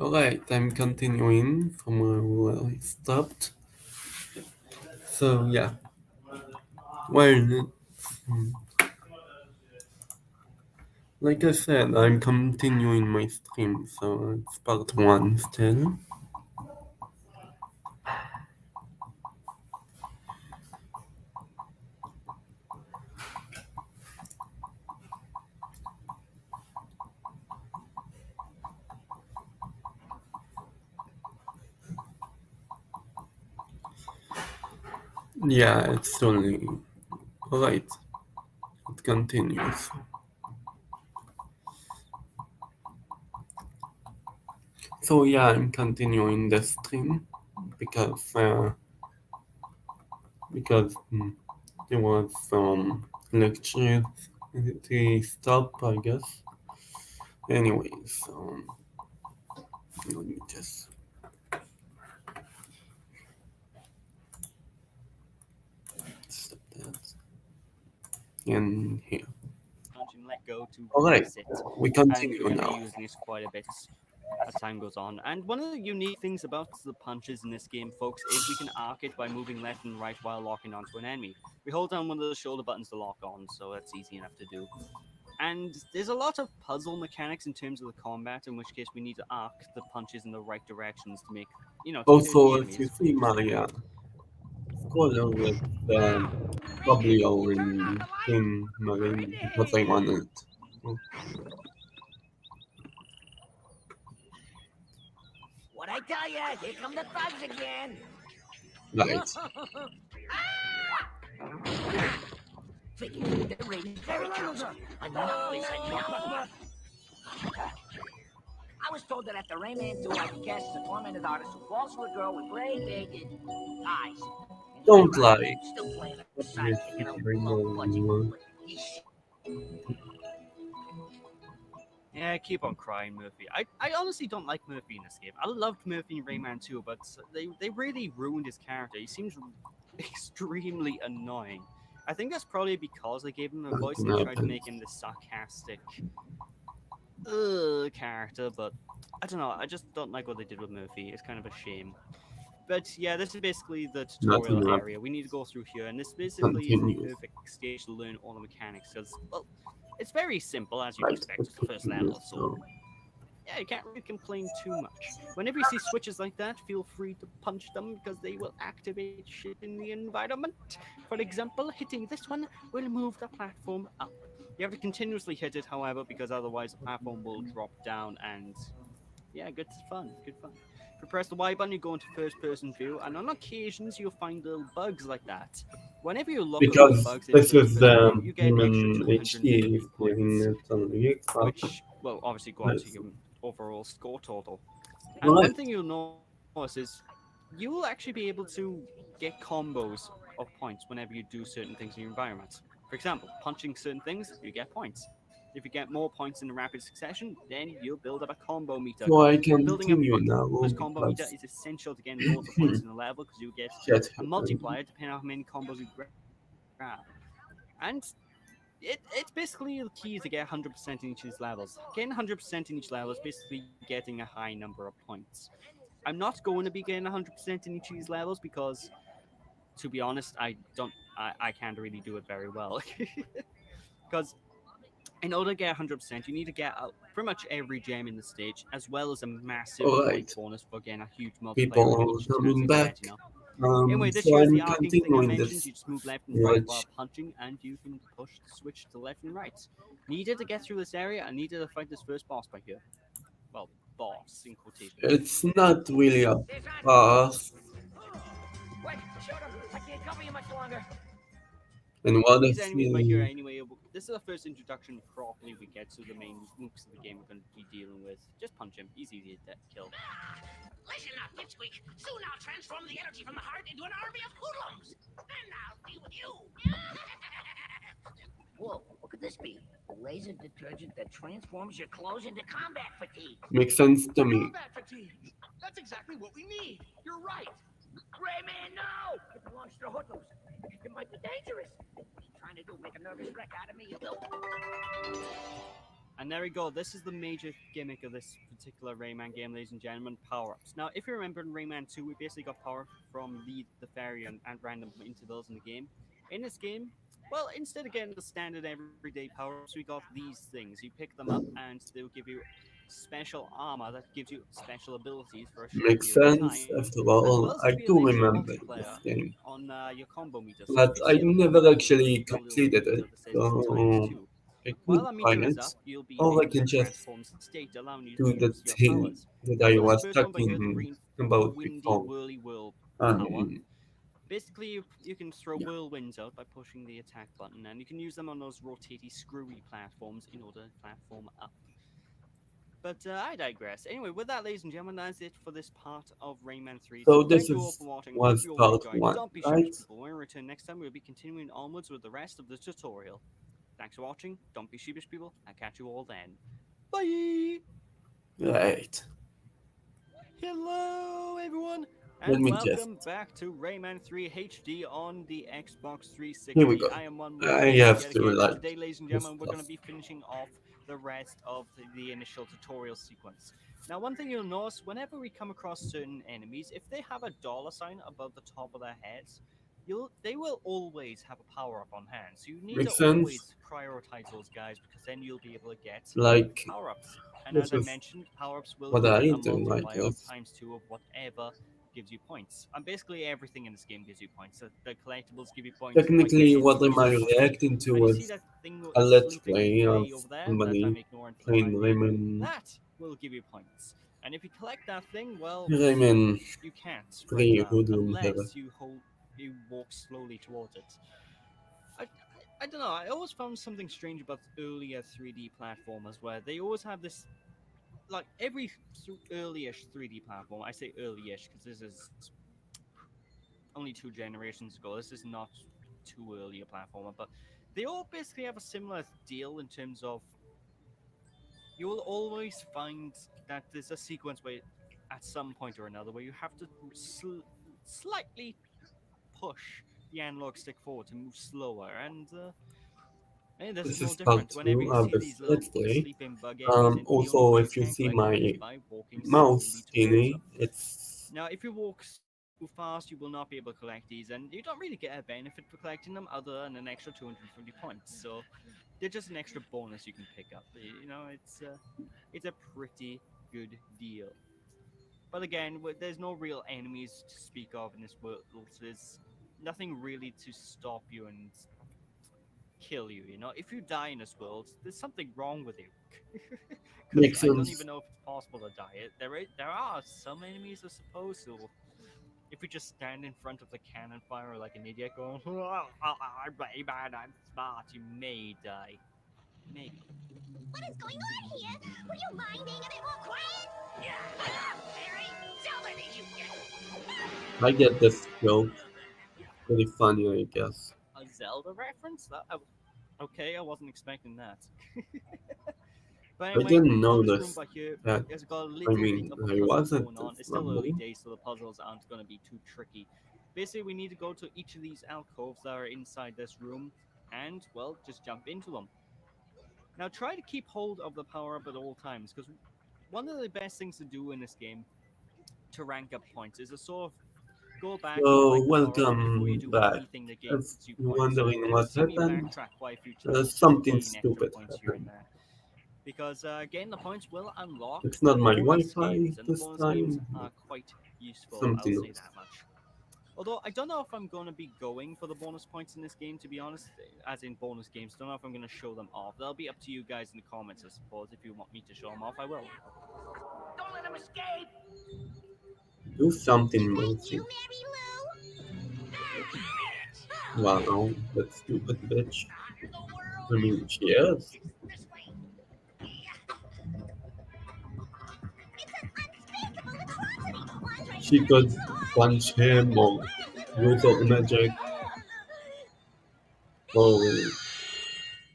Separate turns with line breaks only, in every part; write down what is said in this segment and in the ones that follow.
Alright, I'm continuing from where I stopped. So yeah, well, like I said, I'm continuing my stream, so it's part one still. Yeah, it's only alright. It continues. So yeah, I'm continuing the stream because there was some electricity stop, I guess. Anyways, let me just stop that in here.
punch and let go to
Alright,
reset.
we
And
continue
we're going to be
now.
using this quite a bit as time goes on. And one of the unique things about the punches in this game, folks, is we can arc it by moving left and right while locking onto an enemy. We hold down one of the shoulder buttons to lock on, so that's easy enough to do. And there's a lot of puzzle mechanics in terms of the combat, in which case we need to arc the punches in the right directions to make, to hit the
Also, if you
enemies
see
first.
my scholar with probably already in Marine because I won it.
What I tell ya, here come the thugs again.
Right.
Tricky, they're raiding Fairy Council. Enough is enough. I was told that after Rayman 2, I could cast as a tormented artist who falls for a girl with gray big eyes. And here
Don't
I
lie.
am, still playing a sidekick in a
Obviously,
love budget
no.
flick.
Yeah, keep on crying, Murphy. I honestly don't like Murphy in this game. I loved Murphy in Rayman 2, but they really ruined his character. He seems extremely annoying. I think that's probably because they gave him a voice and
Nothing
they tried to
happened.
make him this sarcastic character, but I don't know. I just don't like what they did with Murphy. It's kind of a shame. But yeah, this is basically the tutorial
Nothing happened.
area. We need to go through here, and this basically is the
Continues.
perfect stage to learn all the mechanics because, well, it's very simple as you'd
Right.
expect.
It
It's the first
continues.
level, so
So,
yeah, you can't really complain too much. Whenever you see switches like that, feel free to punch them because they will activate shit in the environment. For example, hitting this one will move the platform up. You have to continuously hit it, however, because otherwise the platform will drop down and yeah, good fun, good fun. If you press the Y button, you go into first person view, and on occasions you'll find little bugs like that. Whenever you look at little
because
bugs in
this
first
is
person view, you get extra
human HD,
250
if you're in
points,
it on the extra.
which will obviously go up to
Yes.
your overall score total. And one
Right.
thing you'll notice is you will actually be able to get combos of points whenever you do certain things in your environment. For example, punching certain things, you get points. If you get more points in a rapid succession, then you'll build up a combo meter.
So I
Building up
continue
this
now
combo meter
because
is essential to getting loads of points in the level because you get
shit
a
happened.
multiplier depending on how many combos you grab. And it's basically the key to get 100% in each of these levels. Getting 100% in each level is basically getting a high number of points. I'm not going to be getting 100% in each of these levels because, to be honest, I can't really do it very well. Because in order to get 100%, you need to get pretty much every gem in the stage, as well as a massive point
Alright.
bonus for getting a huge multiplier when
People
each turns
coming
into
back.
red. Anyway, this
So
here is the
I'm
arcing thing I
continuing
mentioned.
this
You just move left and right while
watch.
punching, and you can push the switch to left and right. Needed to get through this area, I needed to fight this first boss by here. Well, boss in quotation marks.
It's not really a
There's Andre.
path.
What? Shoot him. I can't cover you much longer.
And what
These
if
enemies by here,
you
anyway, this is the first introduction properly we get to the main mooks of the game we're going to be dealing with. Just punch him. He's easy to kill.
Listen up, Pipsqueak. Soon I'll transform the energy from the heart into an army of hoodlums. Then I'll be with you. Whoa, what could this be? A laser detergent that transforms your clothes into combat fatigue.
make sense to me?
Combat fatigue. That's exactly what we need. You're right.
Rayman, no! It belongs to the hoodlums. It might be dangerous. What are you trying to do? Make a nervous wreck out of me, you little...
And there we go. This is the major gimmick of this particular Rayman game, ladies and gentlemen. Power-ups. Now, if you remember in Rayman 2, we basically got power from the fairy and random intervals in the game. In this game, well, instead of getting the standard everyday power-ups, we got these things. You pick them up, and they'll give you special armor that gives you special abilities for a short
Makes
period of
sense.
time,
After
as
all,
well as
I
give you
do
an extra
remember
multiplier
this game,
on your combo meter. So if
but
you
I
see a
never
combo with
actually
a little
completed
meter
it,
that says it's times
so
2,
I
while
could
that meter
find
is
it.
up, you'll be
Or I
able to
can just
transform state, allowing you to
do the
use your
thing
powers.
that
Now,
I
for this
was
first one, by here, the
talking
green
about
windy
before.
whirly whirl
I
power.
mean,
Basically, you can throw
yeah.
whirlwinds out by pushing the attack button, and you can use them on those rotaty, screwy platforms in order to platform up. But I digress. Anyway, with that, ladies and gentlemen, that's it for this part of Rayman 3.
So
So
this
thank you all
is
for watching. Hope
was
you all
part
enjoyed.
one,
Don't be sheepish,
right?
people. When we return next time, we'll be continuing onwards with the rest of the tutorial. Thanks for watching. Don't be sheepish, people. I'll catch you all then. Bye!
Right.
Hello, everyone,
Let
and
me just.
welcome back to Rayman 3 HD on the Xbox
Here we
360.
go.
I am one
I
Martin
have
yet
to
again, and
like
today, ladies and
this
gentlemen, we're going
stuff.
to be finishing off the rest of the initial tutorial sequence. Now, one thing you'll notice whenever we come across certain enemies, if they have a dollar sign above the top of their heads, they will always have a power up on hand. So you need to
Makes sense.
always prioritize those guys because then you'll be able to get
Like
power ups. And
this
as I
is
mentioned, power ups will
what
give you
I
a
do, I
multiplier of
guess.
times 2 of whatever gives you points. And basically, everything in this game gives you points. The collectibles give you points, the fighting
Technically,
games
what
gives
am I
you points.
reacting
And
to
you see
is
that thing
a let's
sleeping
play of
way over there that I'm
somebody
ignoring for the
playing
time being?
Rayman,
That will give you points. And if you collect that thing, well,
Rayman
you can't right
3
now
Hoodlum Terror.
unless you walk slowly towards it. I, I don't know. I always found something strange about earlier 3D platformers where they always have this, like every early-ish 3D platform. I say early-ish because this is only 2 generations ago. This is not too early a platformer, but they all basically have a similar deal in terms of you will always find that there's a sequence where, at some point or another, where you have to slightly push the analog stick forward to move slower, and this is
This
no
is part
different. Whenever
2
you
of
see
this
these little
let's play.
sleeping bug enemies, the only
Also,
way you
if you
can
see
collect them is
my
by walking slowly
mouse
towards
thingy,
them.
it's
Now, if you walk too fast, you will not be able to collect these, and you don't really get a benefit for collecting them other than an extra 250 points. So they're just an extra bonus you can pick up. You know, it's a pretty good deal. But again, there's no real enemies to speak of in this world. So there's nothing really to stop you and kill you. You know, if you die in this world, there's something wrong with you. Because
makes
I don't
sense.
even know if it's possible to die. There are some enemies, I suppose. So if you just stand in front of the cannon fire like an idiot, going, "I'm Rayman, I'm smart," you may die. Maybe.
What is going on here? Would you mind being a bit more quiet? Yeah, enough, Harry! Tell me that you
I get this joke. Pretty funny, I guess.
A Zelda reference? Okay, I wasn't expecting that. But
I
anyway,
didn't
on this room
notice
back here,
that.
it's got a
I
little bit
mean,
of a
I
puzzle
wasn't
going on.
this
It's still early
rumble.
days, so the puzzles aren't going to be too tricky. Basically, we need to go to each of these alcoves that are inside this room and, well, just jump into them. Now, try to keep hold of the power up at all times, because one of the best things to do in this game to rank up points is to sort of go back and
So,
collect the power ups before you
welcome
do
back.
anything that
If
gains you
you're
points. So
wondering
you'll
what
see me
happened,
backtrack quite a few times just to
something
gain extra
stupid
points here and
happened.
there. Because again, the points will unlock
It's not my
bonus
Wi-Fi
games, and the
this
bonus games
time,
are quite useful, I'll
something
say
else.
that much. Although I don't know if I'm going to be going for the bonus points in this game, to be honest, as in bonus games. Don't know if I'm going to show them off. That'll be up to you guys in the comments, I suppose. If you want me to show them off, I will.
don't let him escape!
Do something,
Is that
Mercy.
you, Mary Lou?
Wow, that stupid bitch.
Under the world
I
is
mean, she is.
this way. It's an unspeakable atrocity! Andre
She
deserves
could
extra harm!
punch him or use her magic or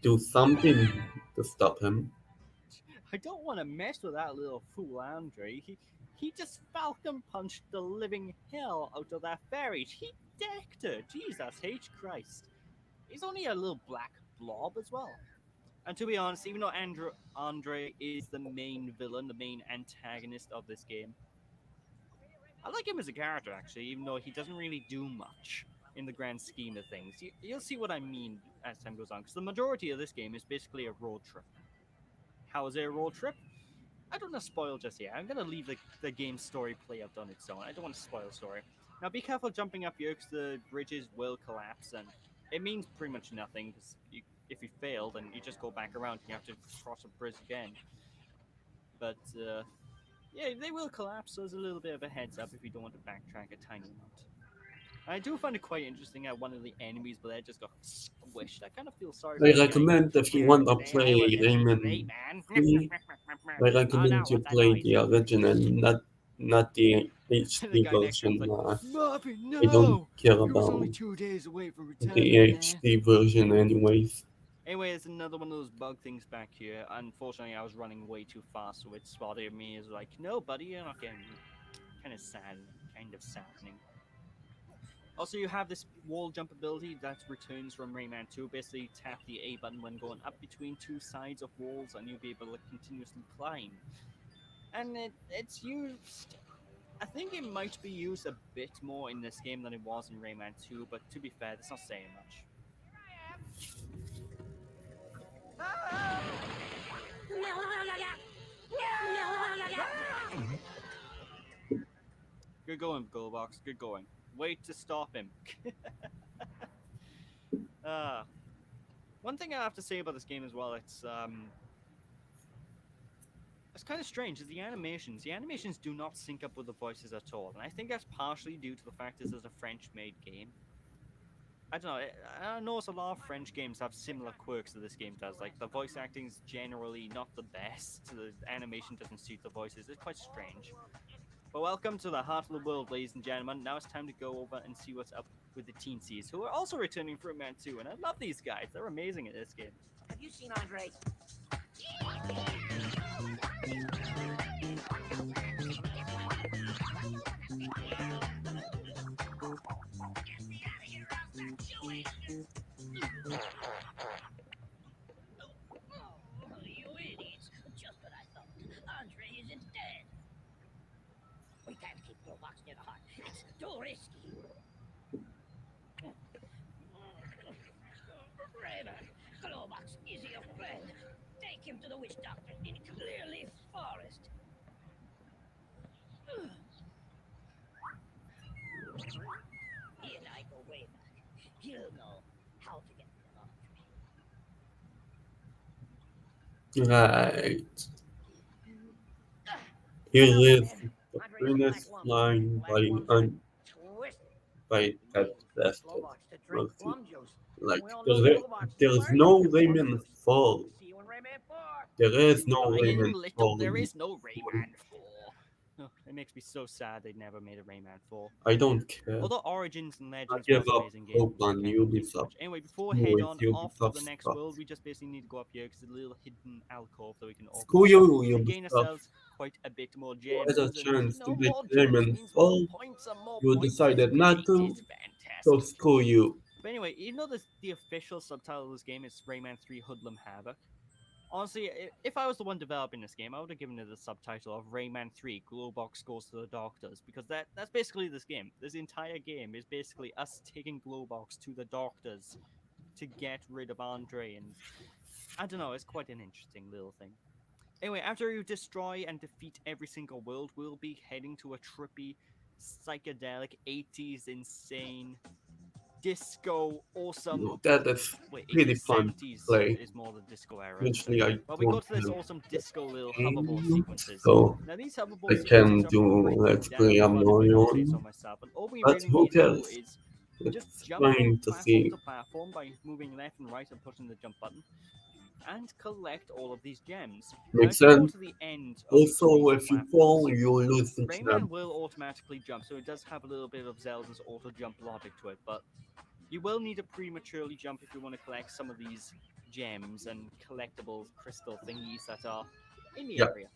do something to stop him.
I don't want to mess with that little fool Andre. He just Falcon punched the living hell out of that fairy. He decked her. Jesus H Christ. He's only a little black blob as well. And to be honest, even though Andre is the main villain, the main antagonist of this game, I like him as a character actually, even though he doesn't really do much in the grand scheme of things. You'll see what I mean as time goes on, because the majority of this game is basically a road trip. How is it a road trip? I don't want to spoil just yet. I'm gonna leave the game story play out on its own. I don't want to spoil the story. Now be careful jumping up here because the bridges will collapse, and it means pretty much nothing because if you fail, then you just go back around and you have to cross a bridge again. But yeah, they will collapse, so there's a little bit of a heads up if you don't want to backtrack a tiny amount. I do find it quite interesting how one of the enemies there just got squished. I kind of feel sorry for
I
the guy.
recommend if you
Yeah,
want to
today I will
play
defeat
Rayman
Rayman.
3, I
Oh no,
recommend you
what's that
play
noise?
the original, not the
The
HD
guy next to him's
version.
like, Muffy,
I don't
no!
care
He was only
about
2 days away from
the
retirement, man.
HD version anyways.
Anyway, there's another one of those bug things back here. Unfortunately, I was running way too fast, so it spotted me as like, no, buddy, you're not getting me. Kind of sad, kind of saddening. Also, you have this wall jump ability that returns from Rayman 2. Basically, tap the A button when going up between two sides of walls, and you'll be able to continuously climb. And it's used. I think it might be used a bit more in this game than it was in Rayman 2, but to be fair, that's not saying much. Good going, Goldbox. Good going. Wait to stop him. uh, One thing I have to say about this game as well, it's kind of strange is the animations. The animations do not sync up with the voices at all, and I think that's partially due to the fact this is a French-made game. I don't know. I notice a lot of French games have similar quirks that this game does. Like the voice acting is generally not the best. The animation doesn't suit the voices. It's quite strange. But welcome to the heart of the world, ladies and gentlemen. Now it's time to go over and see what's up with the Teensies, who are also returning for Man 2, and I love these guys. They're amazing at this game.
Have you seen Andre? You idiots! Just what I thought. Andre isn't dead. We can't keep Globox near the heart. It's too risky. Raven, Globox is your friend. Take him to the witch doctor in Clearleaf Forest. He and I go way back. He'll know how to get rid of Andre.
Right. Here is the furnace line by that bastard.
Globox to drink
Well,
plum juice.
like,
We all know Globox.
there's
Where
no
you get plum
Rayman
juice?
4.
See you in Rayman 4.
There is no
I am
Rayman
little.
4.
There is no Rayman 4. Oh, it makes me so sad they never made a Rayman 4.
I don't care.
Although Origins and
I
Legends
give
was an
up
amazing game,
hope on
can't complain too
Ubisoft.
much. Anyway, before we
No,
head
it's
on off to the
Ubisoft's
next
fault.
world, we just basically need to go up here because there's a little hidden alcove that we can open
Screw you,
to gain
Ubisoft.
ourselves quite a bit more gems.
Had a
And
chance to make
more gems
Rayman
means more
4.
points, and more
You
points
decided
is
not
great.
to,
It's
so
fantastic.
screw you.
But anyway, even though the official subtitle of this game is Rayman 3 Hoodlum Havoc, honestly, if I was the one developing this game, I would have given it the subtitle of Rayman 3 Glowbox Goes to the Doctors, because that's basically this game. This entire game is basically us taking Glowbox to the doctors to get rid of Andre, and I don't know, it's quite an interesting little thing. Anyway, after you destroy and defeat every single world, we'll be heading to a trippy, psychedelic, 80s insane disco awesome.
No, that is
Wait,
pretty
80s,
fun to
70s
play.
is more the disco era.
Eventually, I
But we go
don't
to this
have
awesome disco little
game,
hoverboard sequences.
so
Now these hoverboard
I
sequences
can
are
do
pretty
Let's Play
damn
on
fun if I
my
do say so
own.
myself. And all we
But
really
who
need to do
cares?
is just
It's
jump from
fun to
platform
see.
to platform by moving left and right and pushing the jump button, and collect all of these gems. Now,
Makes
if you go
sense.
to the end of each
Also,
of these
if you fall,
platforms,
you lose the
Rayman
gem.
will automatically jump, so it does have a little bit of Zelda's auto jump logic to it, but you will need to prematurely jump if you want to collect some of these gems and collectible crystal thingies that are in the
Yeah.
area.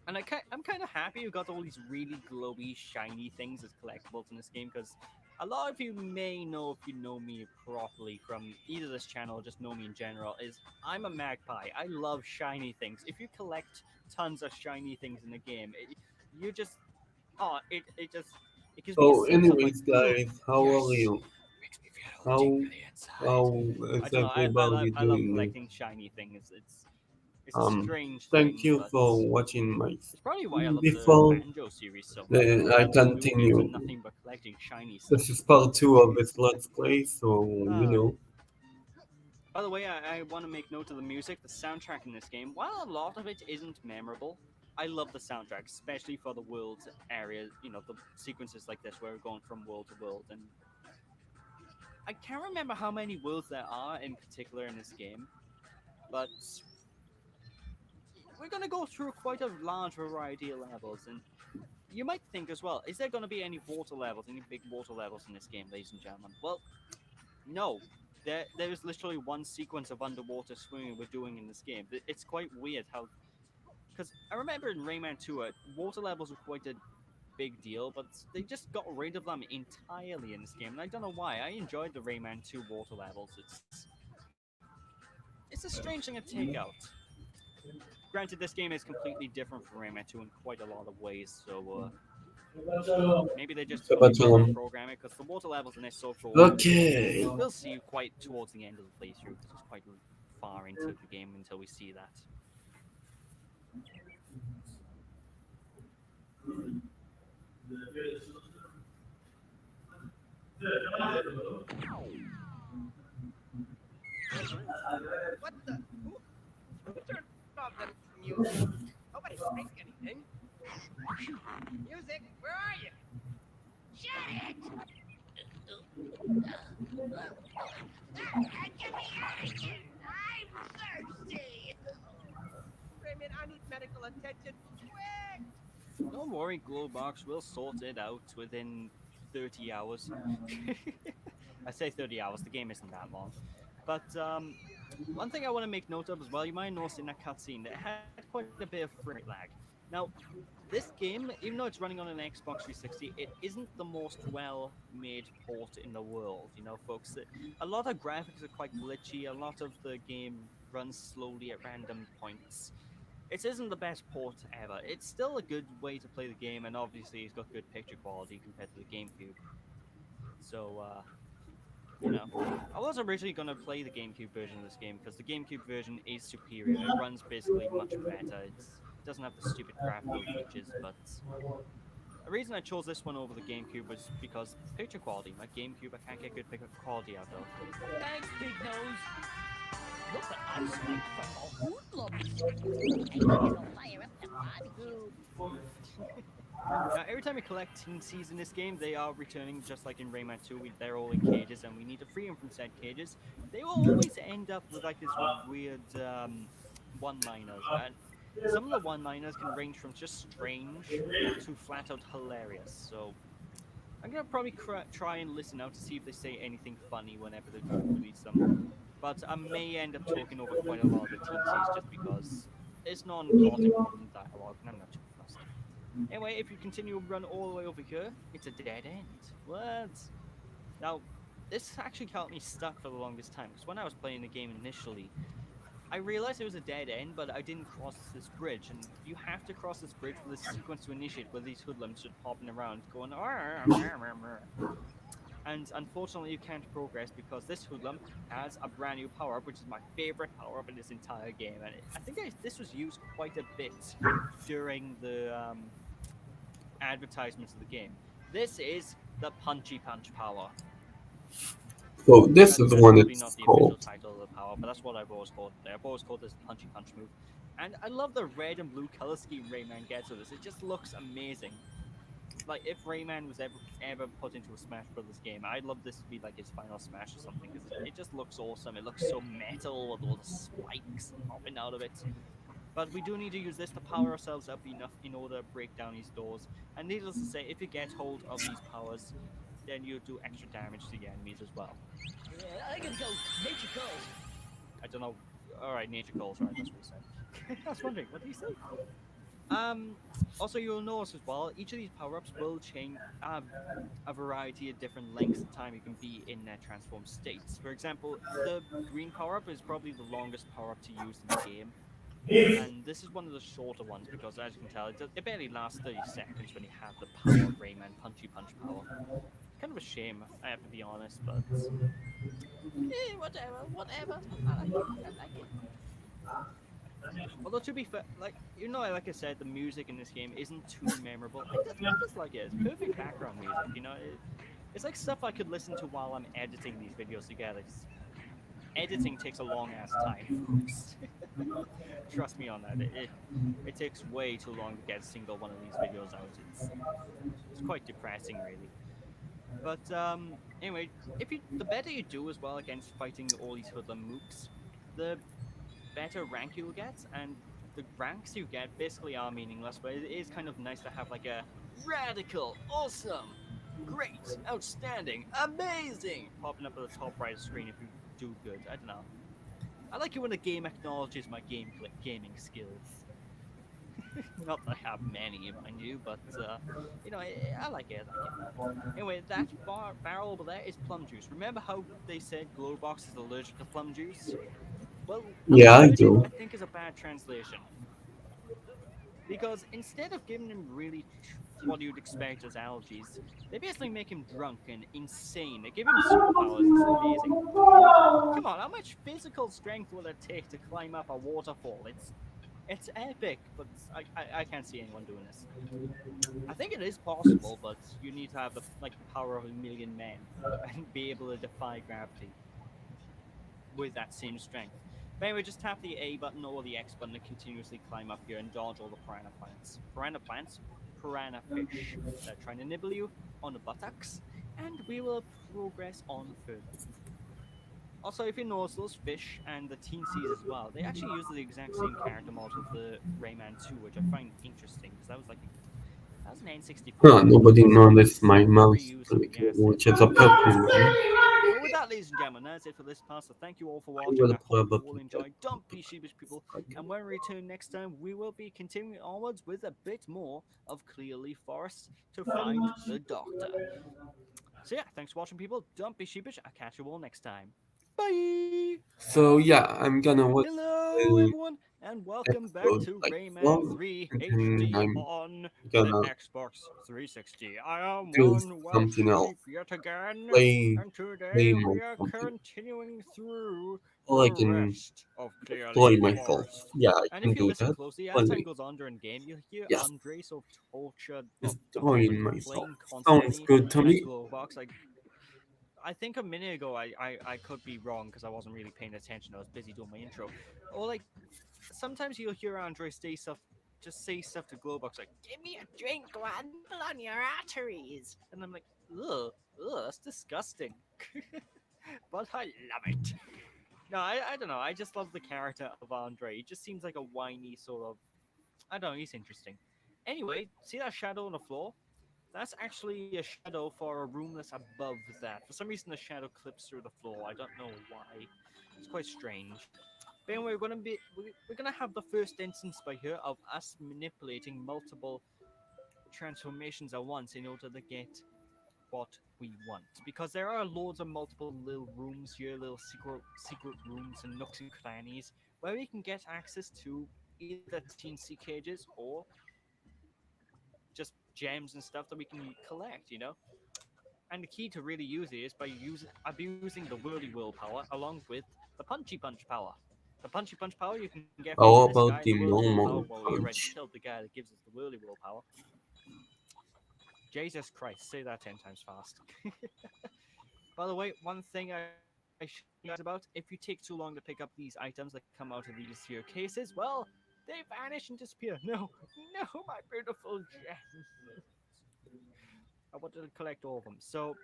And I'm kind of happy you got all these really glowy, shiny things as collectibles in this game, because a lot of you may know, if you know me properly from either this channel or just know me in general, is I'm a magpie. I love shiny things. If you collect tons of shiny things in the game, you just it gives me a
So,
sense of like,
anyways, guys, how are
yes,
you?
makes me feel
How
tingly inside.
how
I don't know.
exactly about you
I love
doing?
collecting shiny things. It's a
Um,
strange
Thank
thing,
you
but
for watching my
it's probably why I love the
before
Banjo series so much.
I
Banjo movies are
continue.
nothing but collecting shiny stuff.
This is part two of this Let's Play, so you
Uh,
know.
by the way, I want to make note of the music, the soundtrack in this game. While a lot of it isn't memorable, I love the soundtrack, especially for the world area. You know, the sequences like this where we're going from world to world, and I can't remember how many worlds there are in particular in this game, but we're gonna go through quite a large variety of levels, and you might think as well, is there going to be any water levels, any big water levels in this game, ladies and gentlemen? Well, no. There is literally one sequence of underwater swimming we're doing in this game. It's quite weird how, because I remember in Rayman 2, water levels were quite a big deal, but they just got rid of them entirely in this game, and I don't know why. I enjoyed the Rayman 2 water levels. It's a strange thing to take out. Granted, this game is completely different from Rayman 2 in quite a lot of ways, so maybe they just couldn't properly
Sabaton.
program it because the water levels in this so short.
Okay.
We'll see quite towards the end of the playthrough because it's quite far into the game until we see that.
What the? Who turned off the music? Nobody break anything. Music, where are you?
Shut it! Get me out of here! I'm thirsty!
Raymond, I need medical attention. Quick!
Don't worry, Glowbox, we'll sort it out within 30 hours. I say 30 hours, the game isn't that long. But one thing I want to make note of as well, you might notice in that cutscene that it had quite a bit of frame rate lag. Now, this game, even though it's running on an Xbox 360, it isn't the most well-made port in the world. You know, folks, a lot of graphics are quite glitchy. A lot of the game runs slowly at random points. It isn't the best port ever. It's still a good way to play the game, and obviously it's got good picture quality compared to the GameCube. So, you know, I was originally going to play the GameCube version of this game because the GameCube version is superior. It runs basically much better. It doesn't have the stupid graphical glitches, but the reason I chose this one over the GameCube was because picture quality. My GameCube, I can't get good picture quality out of.
Thanks, Big Nose. Look what I sniped from the hoodlums. Maybe it'll fire up the barbecue.
Now, every time we collect Teen Seeds in this game, they are returning just like in Rayman 2. They're all in cages, and we need to free them from said cages. They will always end up with like this weird one-liners, and some of the one-liners can range from just strange to flat-out hilarious. So I'm gonna probably try and listen out to see if they say anything funny whenever they do release them. But I may end up talking over quite a lot of the Teen Seeds just because it's non-plot important dialogue, and I'm not too fussed. Anyway, if you continue to run all the way over here, it's a dead end. What? Now, this actually kept me stuck for the longest time, because when I was playing the game initially, I realized it was a dead end, but I didn't cross this bridge, and you have to cross this bridge for this sequence to initiate, where these hoodlums just hopping around, going, and unfortunately you can't progress because this hoodlum has a brand new power-up, which is my favorite power-up in this entire game, and I think this was used quite a bit during the advertisements of the game. This is the Punchy Punch power.
So this is
That's
what
probably not
it's
the official
called.
title of the power, but that's what I've always called it. I've always called this the Punchy Punch move. And I love the red and blue color scheme Rayman gets with this. It just looks amazing. Like, if Rayman was ever put into a Smash Brothers game, I'd love this to be like his final Smash or something, because it just looks awesome. It looks so metal with all the spikes popping out of it. But we do need to use this to power ourselves up enough in order to break down these doors. And needless to say, if you get hold of these powers, then you do extra damage to the enemies as well.
I can go. Nature calls.
I don't know. Alright, nature calls, right, that's what he said. I was wondering, what did he say? Um, Also, you'll notice as well, each of these power ups will change a variety of different lengths of time you can be in their transformed states. For example, the green power up is probably the longest power up to use in the game, and this is one of the shorter ones because, as you can tell, it barely lasts 30 seconds when you have the power of Rayman Punchy Punch power. It's kind of a shame, I have to be honest, but whatever, whatever. I like it. I like it. Although to be fair, like I said, the music in this game isn't too memorable. I just like it. It's perfect background music. It's like stuff I could listen to while I'm editing these videos together. 'Cause editing takes a long ass time, folks. Trust me on that. It takes way too long to get a single one of these videos out. It's quite depressing, really. But anyway, if you the better you do as well against fighting all these hoodlum mooks, the better rank you'll get, and the ranks you get basically are meaningless, but it is kind of nice to have like a radical, awesome, great, outstanding, amazing popping up at the top right of the screen if you do good. I don't know. I like it when a game acknowledges my gaming skills. Not that I have many, mind you, but I like it. I like it. Anyway, that barrel over there is plum juice. Remember how they said Glowbox is allergic to plum juice? Well,
Yeah, I
allergic,
do.
I think, is a bad translation. Because instead of giving him really what you'd expect as allergies, they basically make him drunk and insane. They give him superpowers. It's amazing. I mean, come on, how much physical strength will it take to climb up a waterfall? It's epic, but I can't see anyone doing this. I think it is possible, but you need to have the power of a million men and be able to defy gravity with that same strength. But anyway, just tap the A button or the X button to continuously climb up here and dodge all the piranha plants. Piranha plants? Piranha fish. They're trying to nibble you on the buttocks, and we will progress on further. Also, if you notice, those fish and the teen seas as well, they actually use the exact same character model of the Rayman 2, which I find interesting because that was an N64
Huh,
game,
nobody
so
noticed my
they're
mouse
reusing the
click,
assets.
which is a Pokemon.
But with that, ladies and gentlemen, that's it for this part. So thank you all for
I
watching.
will
I hope you all
probably get
enjoyed. Don't be sheepish, people. And when we return next time, we will be continuing onwards with a bit more of Clearly Forest to find the Doctor. So yeah, thanks for watching, people. Don't be sheepish. I'll catch you all next time. Bye!
So yeah, I'm gonna watch
Hello,
the
everyone, and welcome back
episode
to
like
Rayman
4,
3
and then
HD
I'm
on the
gonna
Xbox 360. I am
do
one Welsh
something else.
sheep yet again,
Play
and today
play my
we are
computer.
continuing through
Or
the
I can
rest of Clearly
play myself.
Forest.
Yeah, I
And
can
if you
do
listen
that.
closely, as time
Only
goes on during game, you'll hear
yes,
Andre sort of tortured, not tortured,
destroying myself.
complain
Sounds
constantly
good to
at
me.
Glowbox. I think a minute ago I could be wrong because I wasn't really paying attention. I was busy doing my intro. Or sometimes you'll hear Andre say stuff to Glowbox like, "Give me a drink or I'll nibble on your arteries," and I'm like, "Ugh, ugh, that's disgusting," but I love it. No, I don't know. I just love the character of Andre. He just seems like a whiny sort of. I don't know. He's interesting. Anyway, see that shadow on the floor? That's actually a shadow for a room that's above that. For some reason, the shadow clips through the floor. I don't know why. It's quite strange. But anyway, we're gonna have the first instance by here of us manipulating multiple transformations at once in order to get what we want. Because there are loads of multiple little rooms here, little secret rooms and nooks and crannies where we can get access to either the TNC cages or just gems and stuff that we can collect. And the key to really use it is by abusing the whirly whirl power along with the punchy punch power. The punchy punch power you can get from
How
this guy,
about
the
the
whirly whirl power.
normal
Well, we already
punch?
killed the guy that gives us the whirly whirl power. Jesus Christ, say that 10 times fast. By the way, one thing I should tell you guys about, if you take too long to pick up these items that come out of these here cases, well, they vanish and disappear. No, no, my beautiful gems. I wanted to collect all of them. So,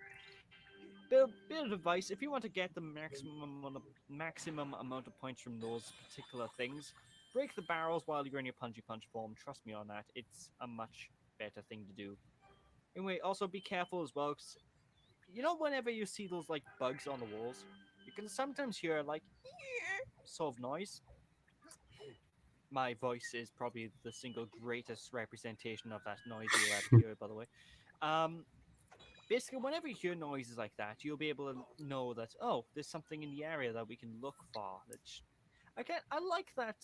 bit of advice: if you want to get the maximum amount of points from those particular things, break the barrels while you're in your punchy punch form. Trust me on that; it's a much better thing to do. Anyway, also be careful as well, 'cause whenever you see those bugs on the walls, you can sometimes hear sort of noise. my voice is probably the single greatest representation of that noise you'll ever hear, by the way. Um, Basically, whenever you hear noises like that, you'll be able to know that, oh, there's something in the area that we can look for. I like that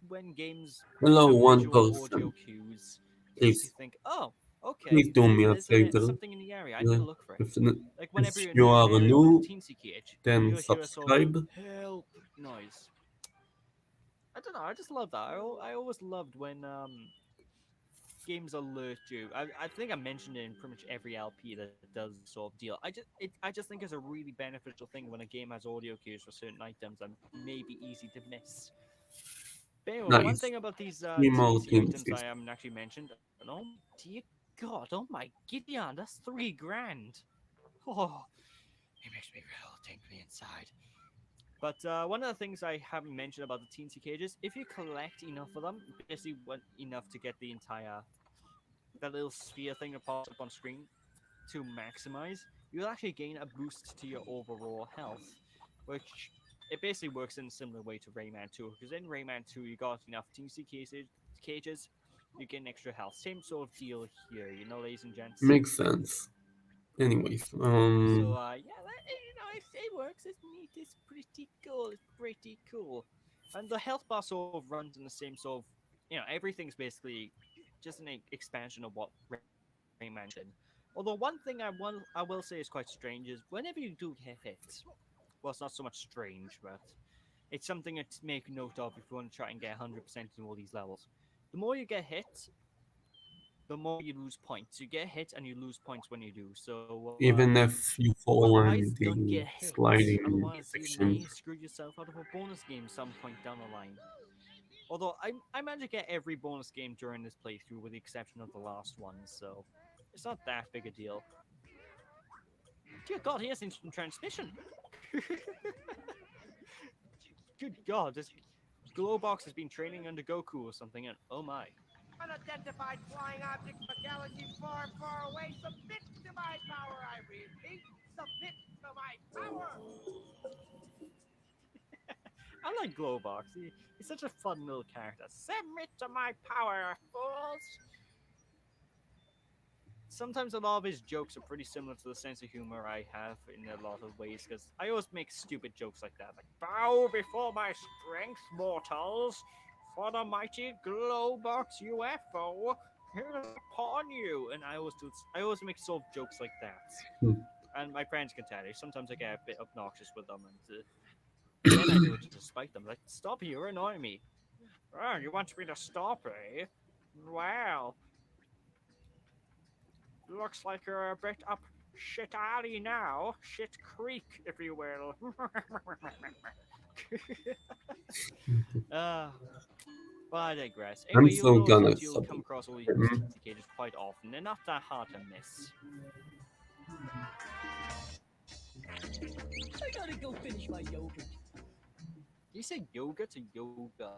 when games
Hello,
have
one
visual audio
person.
cues to make you
Please,
think, oh, okay,
please do me a
there's
favor.
something in the area. I need to look for it.
If,
Like
if
whenever you're
you
near an
are
area with a
new,
teensy cage,
then
you'll hear a sort of
subscribe.
help noise. I don't know. I just love that. I always loved when games alert you. I think I mentioned it in pretty much every LP that does this sort of deal. I just think it's a really beneficial thing when a game has audio cues for certain items that may be easy to miss. But anyway, one
Nice.
thing about these
Three more
teensy
things.
items I haven't actually mentioned. And oh dear God, oh my Gideon, that's 3 grand. Oh, it makes me real tingly inside. But one of the things I haven't mentioned about the teensy cages, if you collect enough of them, basically enough to get the entire that little sphere thing that pops up on screen to maximize, you'll actually gain a boost to your overall health, which it basically works in a similar way to Rayman 2. Because in Rayman 2, you got enough cages, you get an extra health. Same sort of deal here, ladies and gents.
Makes sense. Anyways,
So yeah, it works. It's neat. It's pretty cool. It's pretty cool. And the health bar sort of runs in the same sort of, everything's basically just an expansion of what Rayman did. Although one thing I will say is quite strange is whenever you do get hit, well, it's not so much strange, but it's something to make note of if you want to try and get 100% in all these levels. The more you get hit, the more you lose points. You get hit and you lose points when you do. So
even if you fall
otherwise,
in
don't
the
get hit.
sliding
Otherwise, you
section,
may screw yourself out of a bonus game some point down the line. Although I managed to get every bonus game during this playthrough, with the exception of the last one, so it's not that big a deal. Dear God, he has instant transmission. Good God, this Glowbox has been training under Goku or something, and oh my.
Unidentified flying object from a galaxy far, far away. Submit to my power, I repeat. Submit to my power.
I like Glowbox. He's such a fun little character. Submit to my power, fools! Sometimes a lot of his jokes are pretty similar to the sense of humor I have in a lot of ways, because I always make stupid jokes like that. Like, bow before my strength, mortals, for the mighty Glowbox UFO is upon you. And I always make sort of jokes like that.
Hmm.
And my friends can tell you, sometimes I get a bit obnoxious with them, and then I do it to spite them. Like, stop, you're annoying me. Oh, you want me to stop, eh? Well, looks like you're a bit up shit alley now. Shit creek, if you will. uh, but I digress.
I'm
Anyway, you'll
so
notice
gonna
that you'll
sub
come across all these
him.
teensy cages quite often. They're not that hard to miss.
I gotta go finish my yogurt.
You say yoga to yoga.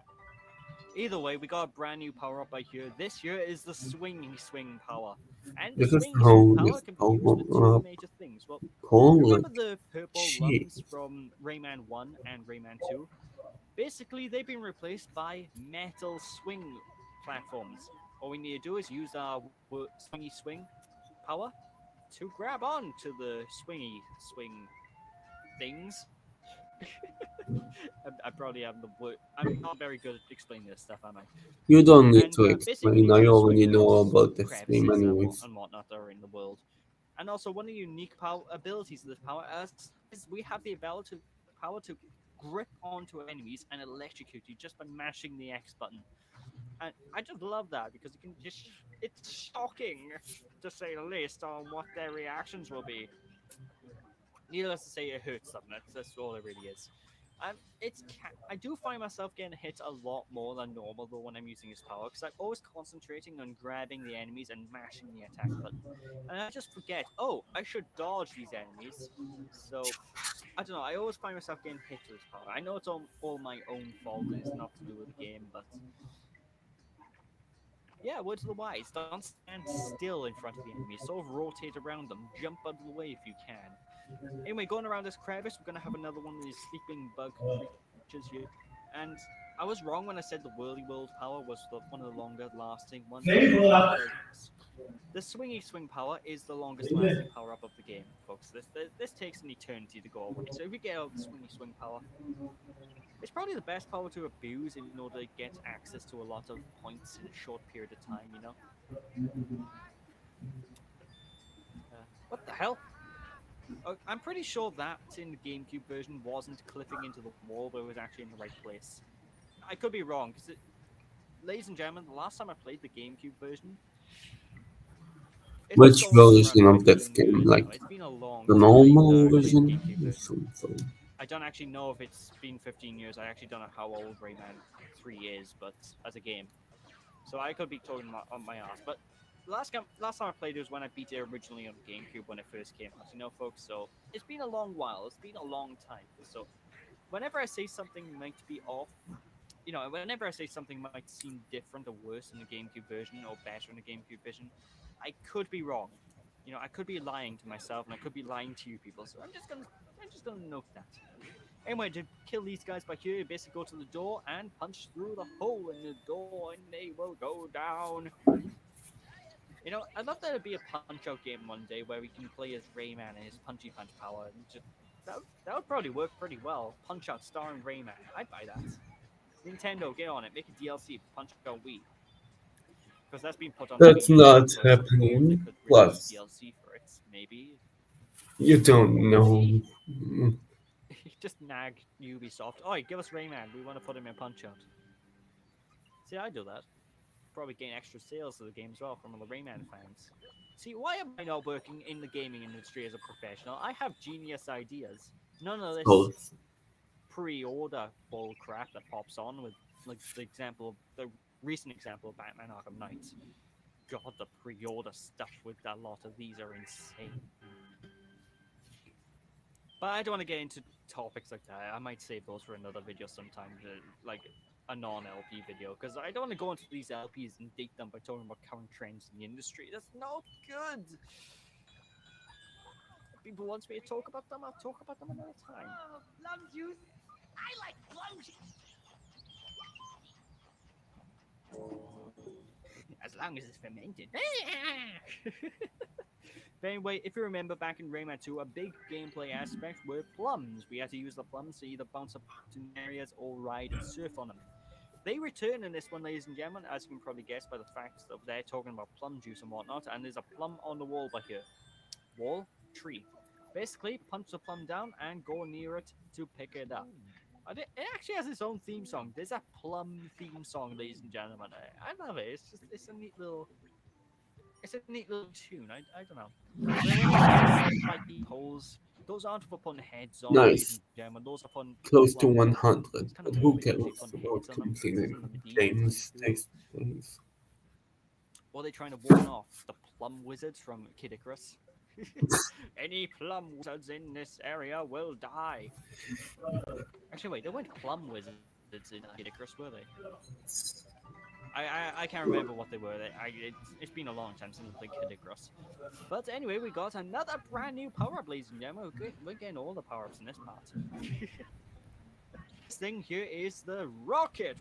Either way, we got a brand new power up by here. This here is the swingy swing power. And the
This is
swingy swing
how
power
this
can be used for two
power
major things. Well,
call
remember
like
the purple
shit.
lungs from Rayman 1 and Rayman 2? Basically, they've been replaced by metal swing platforms. All we need to do is use our swingy swing power to grab on to the swingy swing things. I probably have the word. I'm not very good at explaining this stuff, am I?
You don't need
And
to
basically, we
explain.
need
I
to swing
already know
across
about this game
crevices
anyways.
and whatnot that are in the world. And also, one of the unique abilities of this power is we have the power to grip onto enemies and electrocute you just by mashing the X button. And I just love that because you can it's shocking, to say the least, on what their reactions will be. Needless to say, it hurts them. That's all it really is. I do find myself getting hit a lot more than normal though when I'm using his power, because I'm always concentrating on grabbing the enemies and mashing the attack button, and I just forget. Oh, I should dodge these enemies. So I don't know. I always find myself getting hit with his power. I know it's all my own fault and it's not to do with the game, but yeah, words of the wise. Don't stand still in front of the enemies. Sort of rotate around them. Jump out of the way if you can. Anyway, going around this crevice, we're going to have another one of these sleeping bug creatures here. And I was wrong when I said the whirly world power was one of the longer lasting ones. Because the swingy swing power is the longest lasting power up of the game, folks. This takes an eternity to go away. So if we get out the swingy swing power, it's probably the best power to abuse in order to get access to a lot of points in a short period of time. What the hell? I'm pretty sure that in the GameCube version wasn't clipping into the wall, but it was actually in the right place. I could be wrong, because, ladies and gentlemen, the last time I played the GameCube version, it was
Which
going on around
version of this
15
game?
years now.
Like
It's been a long
the
time I
normal
played the
version
GameCube
or
version.
something?
I don't actually know if it's been 15 years. I actually don't know how old Rayman 3 is, but as a game. So I could be talking on my ass. But last time I played it was when I beat it originally on GameCube when it first came out. Folks. So it's been a long while. It's been a long time. So whenever I say something might be off, whenever I say something might seem different or worse in the GameCube version or better in the GameCube version, I could be wrong. I could be lying to myself and I could be lying to you people. So I'm just gonna note that. Anyway, to kill these guys by here, you basically go to the door and punch through the hole in the door, and they will go down. I'd love there to be a punch-out game one day where we can play as Rayman and his punchy punch power. And that would probably work pretty well. Punch-Out starring Rayman. I'd buy that. Nintendo, get on it. Make a DLC. Punch-Out Wii. Because that's been put on the Wii
That's
U now,
not
so suppose they
happening.
could release a
Plus,
DLC for it. Maybe.
you don't know.
See? Just nag Ubisoft. Oi, give us Rayman. We want to put him in Punch-Out. See, I do that. Probably gain extra sales of the game as well from all the Rayman fans. See, why am I not working in the gaming industry as a professional? I have genius ideas. None of this
Both.
pre-order bull crap that pops on with, like, the recent example of Batman Arkham Knight. God, the pre-order stuff with a lot of these are insane. But I don't want to get into topics like that. I might save those for another video sometime, like a non-LP video, because I don't want to go into these LPs and date them by talking about current trends in the industry. That's not good. If people want me to talk about them, I'll talk about them another time.
Oh, plum juice. I like plum juice.
As long as it's fermented. But anyway, if you remember back in Rayman 2, a big gameplay aspect were plums. We had to use the plums to either bounce up to areas or ride and surf on them. They return in this one, ladies and gentlemen, as you can probably guess by the fact that they're talking about plum juice and whatnot, and there's a plum on the wall by here. Wall, tree. Basically, punch the plum down and go near it to pick it up. It actually has its own theme song. There's a plum theme song, ladies and gentlemen. I love it. It's a neat little tune. I don't know. Spiky holes. Those aren't for putting heads on, ladies
Nice.
and gentlemen. Those are fun.
Close to
plum.
100.
It's kind
But
of
who
morbid
cares
actually putting
about
heads on them. This is
completing
in the medieval
games
times too.
these days?
Or are they trying to warn off the plum wizards from Kid Icarus? Any plum wizards in this area will die. Actually, wait, they weren't plum wizards in Kid Icarus, were they? I can't remember what they were. It's been a long time since I played Kid Icarus. But anyway, we got another brand new power-up, ladies and gentlemen. We're getting all the power-ups in this part. This thing here is the rocket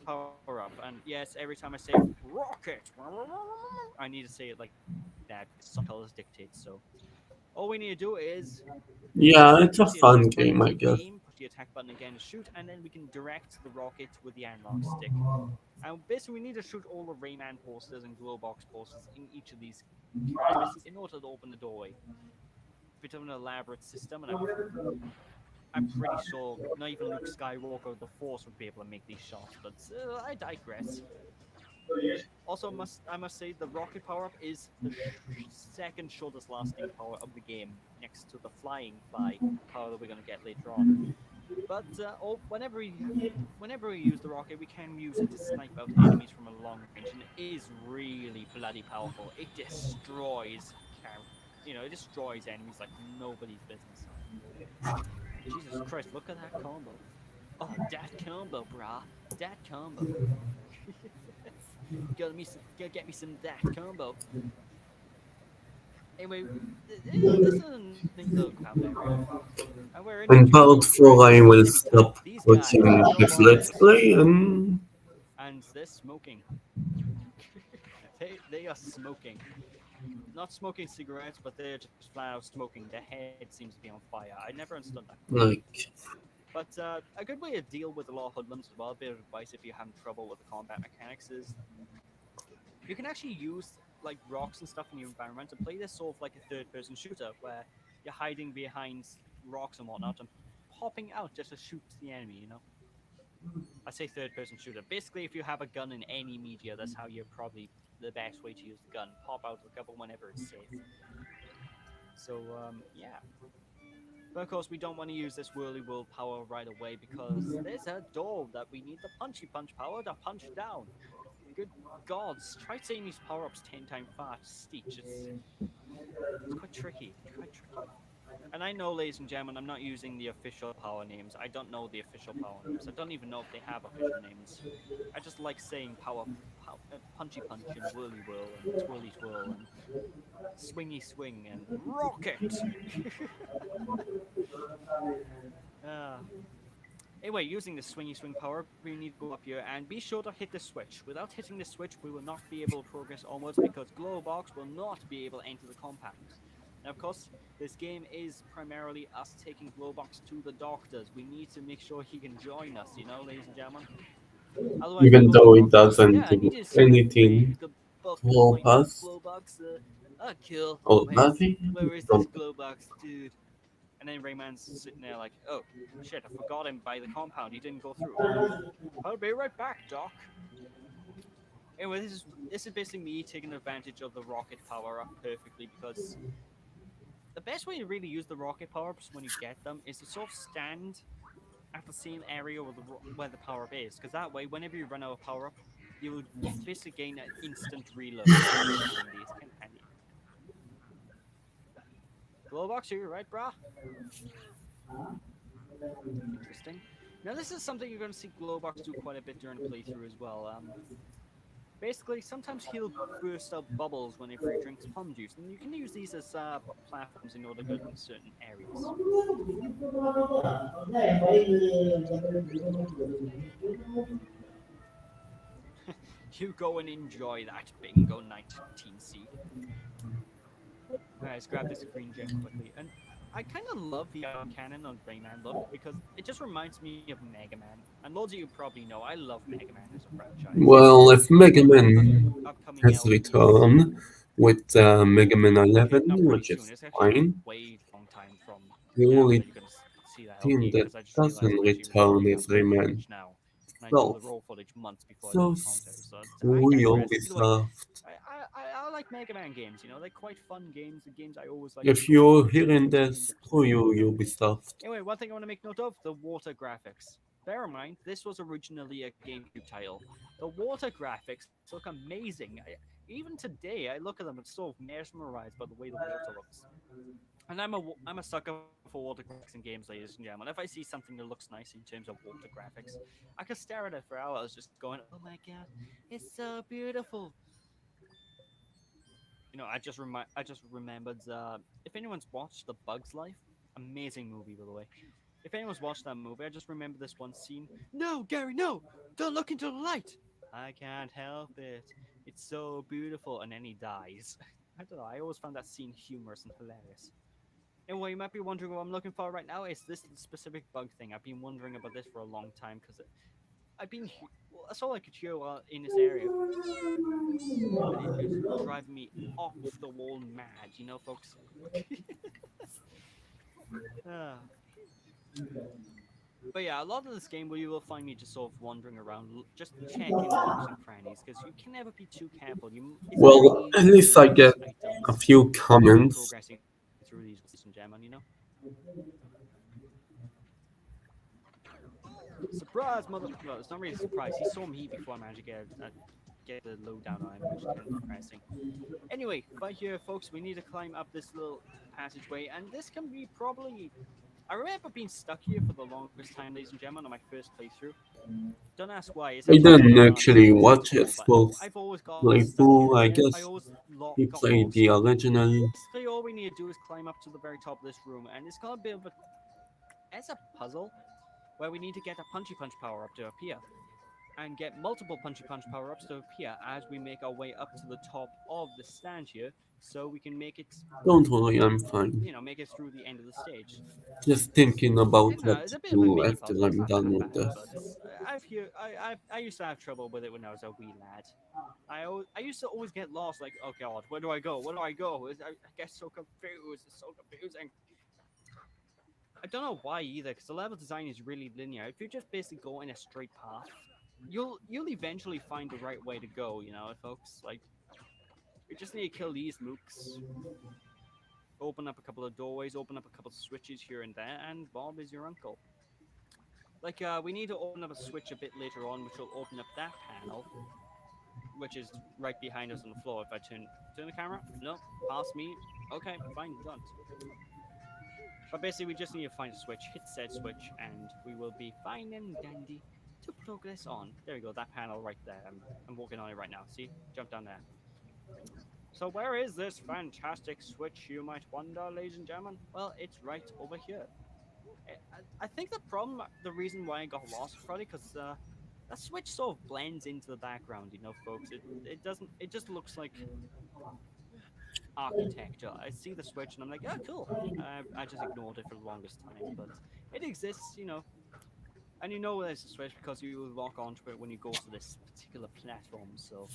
power-up. And yes, every time I say rocket, I need to say it like that. Some colors dictate, so all we need to do is
Yeah, it's a
push the
fun
attack button
game, I
to
guess.
aim, push the attack button again to shoot, and then we can direct the rocket with the analog stick. And basically, we need to shoot all the Rayman posters and Glowbox posters in each of these crevices in order to open the doorway. Bit of an elaborate system, and I'm pretty sure not even Luke Skywalker or the Force would be able to make these shots, but I digress. Also, I must say the rocket power-up is the second shortest lasting power of the game, next to the flying fly power that we're going to get later on. But whenever we use the rocket, we can use it to snipe out enemies from a long range, and it is really bloody powerful. It destroys, it destroys enemies like nobody's business. Jesus Christ, look at that combo. Oh, that combo, brah. That combo. Gotta get me some that combo. Anyway, this is a neat little craft area. And we're in
And
the
part 4 I will stop
these guys,
watching
Joe
his Let's
Boys,
Play, and
and they're smoking. They are smoking. Not smoking cigarettes, but they're just flat out smoking. Their head seems to be on fire. I never understood that quite.
like,
But a good way to deal with a lot of hoodlums as well, a bit of advice if you're having trouble with the combat mechanics is you can actually use like rocks and stuff in your environment to play this sort of like a third-person shooter where you're hiding behind rocks and whatnot and popping out just to shoot the enemy. I say third-person shooter. Basically, if you have a gun in any media, that's how you're probably the best way to use the gun. Pop out of the cover whenever it's safe. So yeah. But of course, we don't want to use this whirly whirl power right away because there's a door that we need the punchy punch power to punch down. Good gods, try saying these power-ups 10 times fast, Stitch. It's quite tricky. Quite tricky. And I know, ladies and gentlemen, I'm not using the official power names. I don't know the official power names. I don't even know if they have official names. I just like saying punchy punch and whirly whirl and twirly twirl and swingy swing and rocket. uh, Anyway, using the swingy swing power, we need to go up here and be sure to hit the switch. Without hitting the switch, we will not be able to progress onwards because Glowbox will not be able to enter the compound. Now, of course, this game is primarily us taking Glowbox to the doctors. We need to make sure he can join us, ladies and gentlemen. Otherwise, we
even
will be
though it
locked out.
doesn't
Yeah, I
do
need to see my
anything
friend, the buff
to help
minded
us
Glowbox. Cool.
or nothing,
Where is this
don't.
Glowbox dude? And then Rayman's sitting there like, oh, shit, I forgot him by the compound. He didn't go through. I'll be right back, Doc. Anyway, this is basically me taking advantage of the rocket power up perfectly because the best way to really use the rocket power-ups when you get them is to sort of stand at the same area where the power-up is, because that way, whenever you run out of power-up, you will basically gain an instant reload. It's kind of handy. It's kind of handy. Glowbox, are you right, brah? Interesting. Now, this is something you're going to see Glowbox do quite a bit during the playthrough as well. Basically, sometimes he'll burst out bubbles whenever he drinks plum juice, and you can use these as platforms in order to go in certain areas. You go and enjoy that bingo 19C. Alright, let's grab this green gem quickly. And I kind of love the cannon on Rayman look because it just reminds me of Mega Man. And loads of you probably know I love Mega Man as a franchise.
Well, if Mega
Even with the
Man
upcoming
has
LPs,
returned with Mega Man
okay,
11,
not pretty
which
soon.
is
It's actually a
fine,
way long time from
the
now
only
that you're going to see that
thing
LP
that
because I just realized
doesn't
I'm actually
return
recording
is
out raw
Rayman
footage now. And I do the
12.
raw footage months before I do
So,
the commentary, so I
real
digress. Either way,
Ubisoft.
I like Mega Man games. They're quite fun games. The games I always like to
If
go
you're
through
hearing
time and
this, screw you, Ubisoft.
Anyway, one thing I want to make note of: the water graphics. Bear in mind, this was originally a GameCube title. The water graphics look amazing. Even today, I look at them and sort of mesmerized by the way the water looks. And I'm a sucker for water graphics in games, ladies and gentlemen. If I see something that looks nice in terms of water graphics, I could stare at it for hours, just going, "Oh my god, it's so beautiful." I just remembered. If anyone's watched The Bug's Life, amazing movie by the way. If anyone's watched that movie, I just remember this one scene. No, Gary, no! Don't look into the light! I can't help it. It's so beautiful. And then he dies. I don't know. I always found that scene humorous and hilarious. Anyway, you might be wondering what I'm looking for right now. Is this specific bug thing? I've been wondering about this for a long time because well, that's all I could hear while in this area. And it's driving me off the wall mad, folks? Ah. But yeah, a lot of this game where you will find me just sort of wandering around, just checking nooks and crannies, because you can never be too careful. It's very
Well, at
easy to
least I
lose
get a
items
few
while you're
comments.
progressing through these levels, and Surprise, mother! Well, it's not really a surprise. He saw me before I managed to get the lowdown on him, which is kind of depressing. Anyway, by here, folks, we need to climb up this little passageway, and this can be probably. I remember being stuck here for the longest time, ladies and gentlemen, on my first playthrough. Don't ask why. It's
I
actually
didn't
quite fun.
actually
It's
watch
cool,
his
but
full
I've always got stuck here.
playthrough. I
I
guess
always
he
got
played
lost.
the original.
Basically, all we need to do is climb up to the very top of this room, and it's got a bit of a. It's a puzzle. where we need to get a Punchy Punch power up to appear and get multiple Punchy Punch power ups to appear as we make our way up to the top of the stand here, so we can make it,
Don't worry, I'm fine.
make it through the end of the stage.
Just thinking about what
It's
to
a bit of a
do
mini
after
puzzle. It's
I'm
not too
done with
bad,
this.
but I used to have trouble with it when I was a wee lad. I used to always get lost. Like, oh god, where do I go? Where do I go? I get so confused. It's so confusing. I don't know why either, because the level design is really linear. If you just basically go in a straight path, you'll eventually find the right way to go. You know, folks. Like, you just need to kill these mooks, open up a couple of doorways, open up a couple of switches here and there, and Bob is your uncle. Like, we need to open up a switch a bit later on, which will open up that panel, which is right behind us on the floor. If I turn the camera, no, past me. Okay, fine, don't. But basically, we just need to find a switch, hit said switch, and we will be fine and dandy to progress on. There we go, that panel right there. I'm walking on it right now. See, jump down there. So where is this fantastic switch, you might wonder, ladies and gentlemen? Well, it's right over here. I think the reason why I got lost was probably because that switch sort of blends into the background, folks. It doesn't. It just looks like architecture. I see the switch and I'm like, oh, cool. I just ignored it for the longest time, but it exists, and there's a switch because you lock onto it when you go to this particular platform. So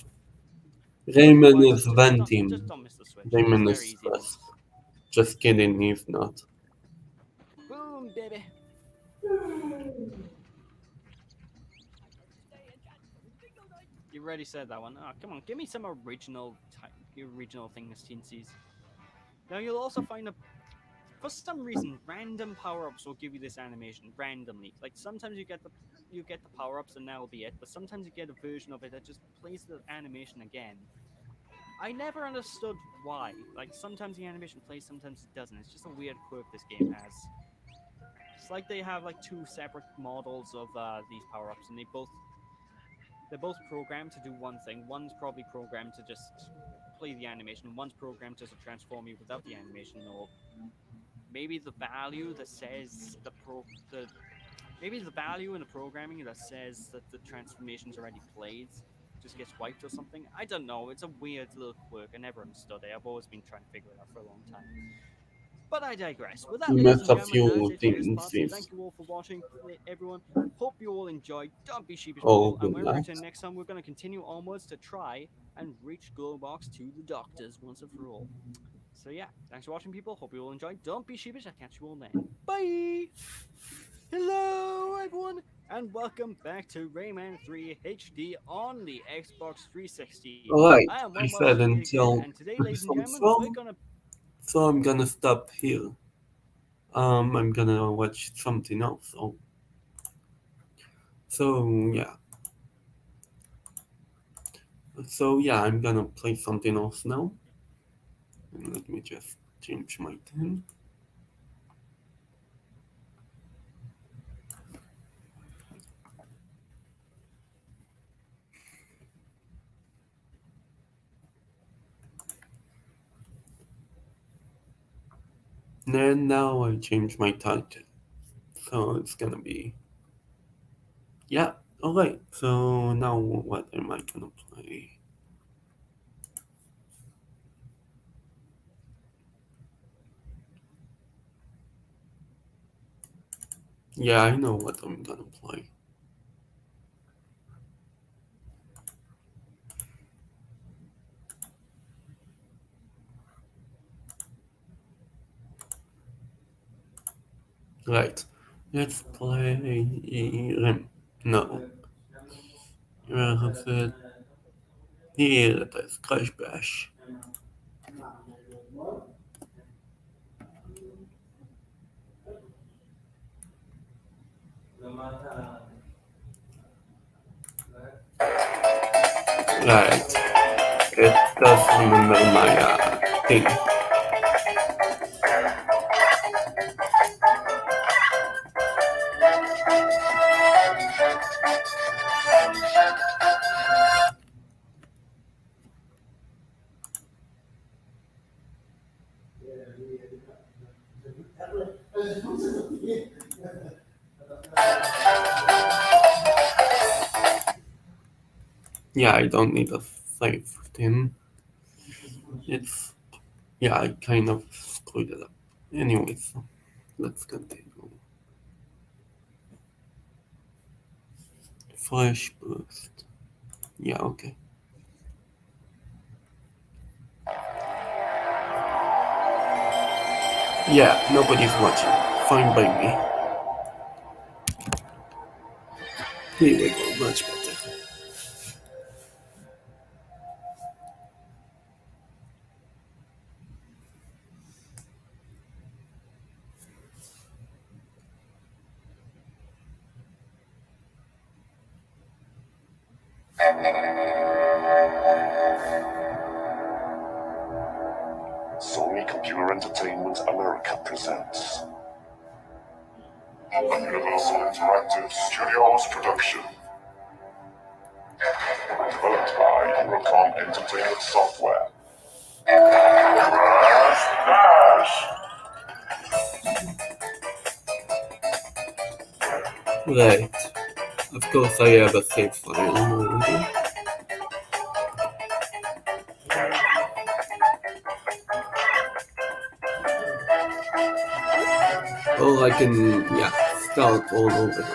whatever
Raymond
works,
is
just
venting.
don't miss the switch. It's
Raymond is
very easy to
stressed.
miss.
Just kidding, he's not.
Boom, baby. You already said that one. Oh, come on, give me some original things, teensies. Now you'll also find for some reason, random power-ups will give you this animation randomly. Like sometimes you get the power-ups and that'll be it, but sometimes you get a version of it that just plays the animation again. I never understood why. Like sometimes the animation plays, sometimes it doesn't. It's just a weird quirk this game has. It's like they have like two separate models of these power-ups, and they're both programmed to do one thing. One's probably programmed to just play the animation, and one's programmed just to transform you without the animation, or maybe the value that says maybe the value in the programming that says that the transformation's already played just gets wiped or something. I don't know. It's a weird little quirk. I never understood it. I've always been trying to figure it out for a long time. But I digress. With that,
You
ladies
missed
and
a
gentlemen, that is
few
it for this
things.
part. Thank you all for watching, everyone. Hope you all enjoyed. Don't be sheepish,
Oh,
people. And
good
when we
luck.
return next time, we're going to continue onwards to try and reach Glowbox to the doctors once and for all. So yeah, thanks for watching, people. Hope you all enjoyed. Don't be sheepish. I'll catch you all then. Bye! Hello, everyone, and welcome back to Rayman 3 HD on the Xbox 360.
Alright,
I am
I
one more
said
Sheepy again,
until
and today, ladies and
some
gentlemen, we're
film,
gonna.
so I'm gonna stop here. I'm gonna watch something else. So yeah. So yeah, I'm gonna play something else now. And let me just change my thing. And now I change my title. So it's gonna be yeah. Alright. So now what am I gonna play? Yeah, I know what I'm gonna play. Right. Let's play Rim. No. Here it is. Crash Bash. Right. It does remember my thing. Yeah, I don't need a save thing. It's yeah, I kind of screwed it up. Anyways, let's continue. Flash burst. Yeah, okay. Yeah, nobody's watching. Fine by me. Here we go, much better.
Sony Computer Entertainment America presents a Universal Interactive Studios production. Developed by Eurocom Entertainment Software. Crash Bash!
Right. Of course I have a save file already. Or I can, yeah, start all over again.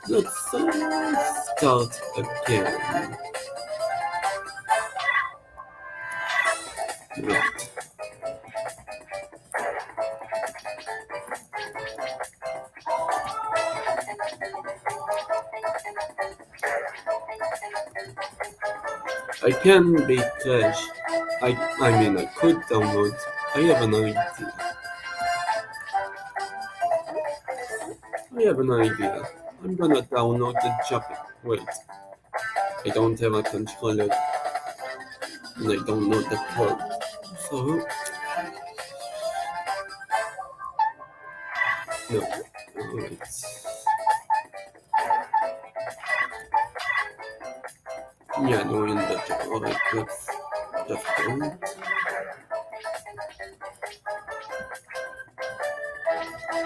Let's start again. Right. I can be Clash. I mean, I could download. I have an idea. I'm gonna download the job. Wait, I don't have a controller and I don't know the code. So, no. Alright. Yeah, no, in the job. Alright, let's just go.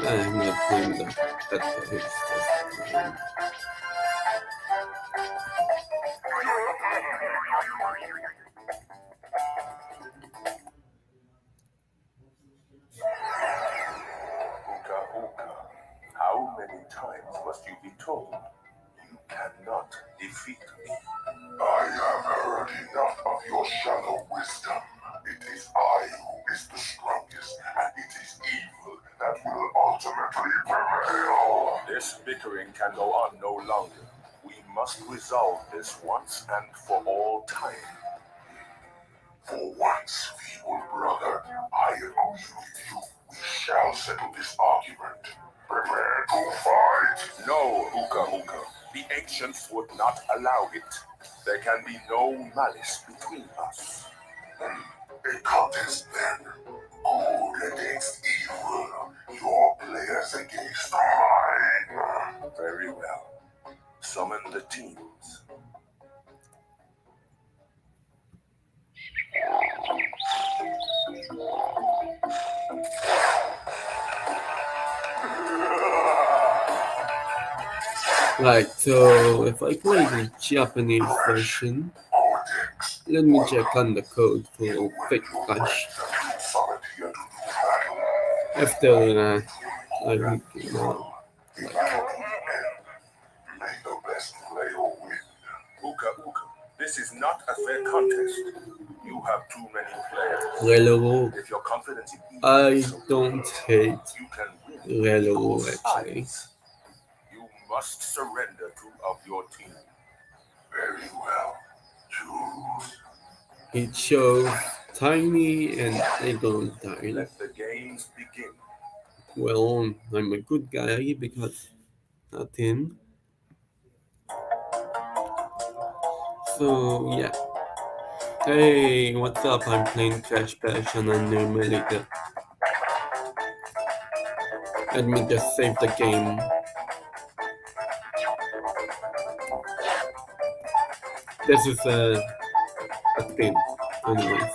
I'm not playing that is just.
Uka Uka, how many times must you be told you cannot defeat me? I have heard enough of your shallow wisdom. It is I who is the strongest, and it is evil that will ultimately prevail. This bickering can go on no longer. We must resolve this once and for all time. For once, feeble brother, I agree with you. We shall settle this argument. Prepare to fight. No, Uka Uka. The ancients would not allow it. There can be no malice between us. A contest then. Good against evil. Your players against mine. Very well. Summon the teams.
Right, so if I play the Japanese version, let me check on the code for Fake Clash. After I think,
May the best player win. Uka Uka, this is not a fair contest. You have too many players.
Reloro,
If your confidence in each
I
is so
don't
great,
hate
you can win
Reloro
both
actually.
sides. You must surrender two of your team. Very well. Choose.
It shows Tiny and Eagle die.
Let the games begin.
Well, I'm a good guy because nothing. So yeah. Hey, what's up? I'm playing Crash Bash on a new Melita. Let me just save the game. This is a thing. Anyways,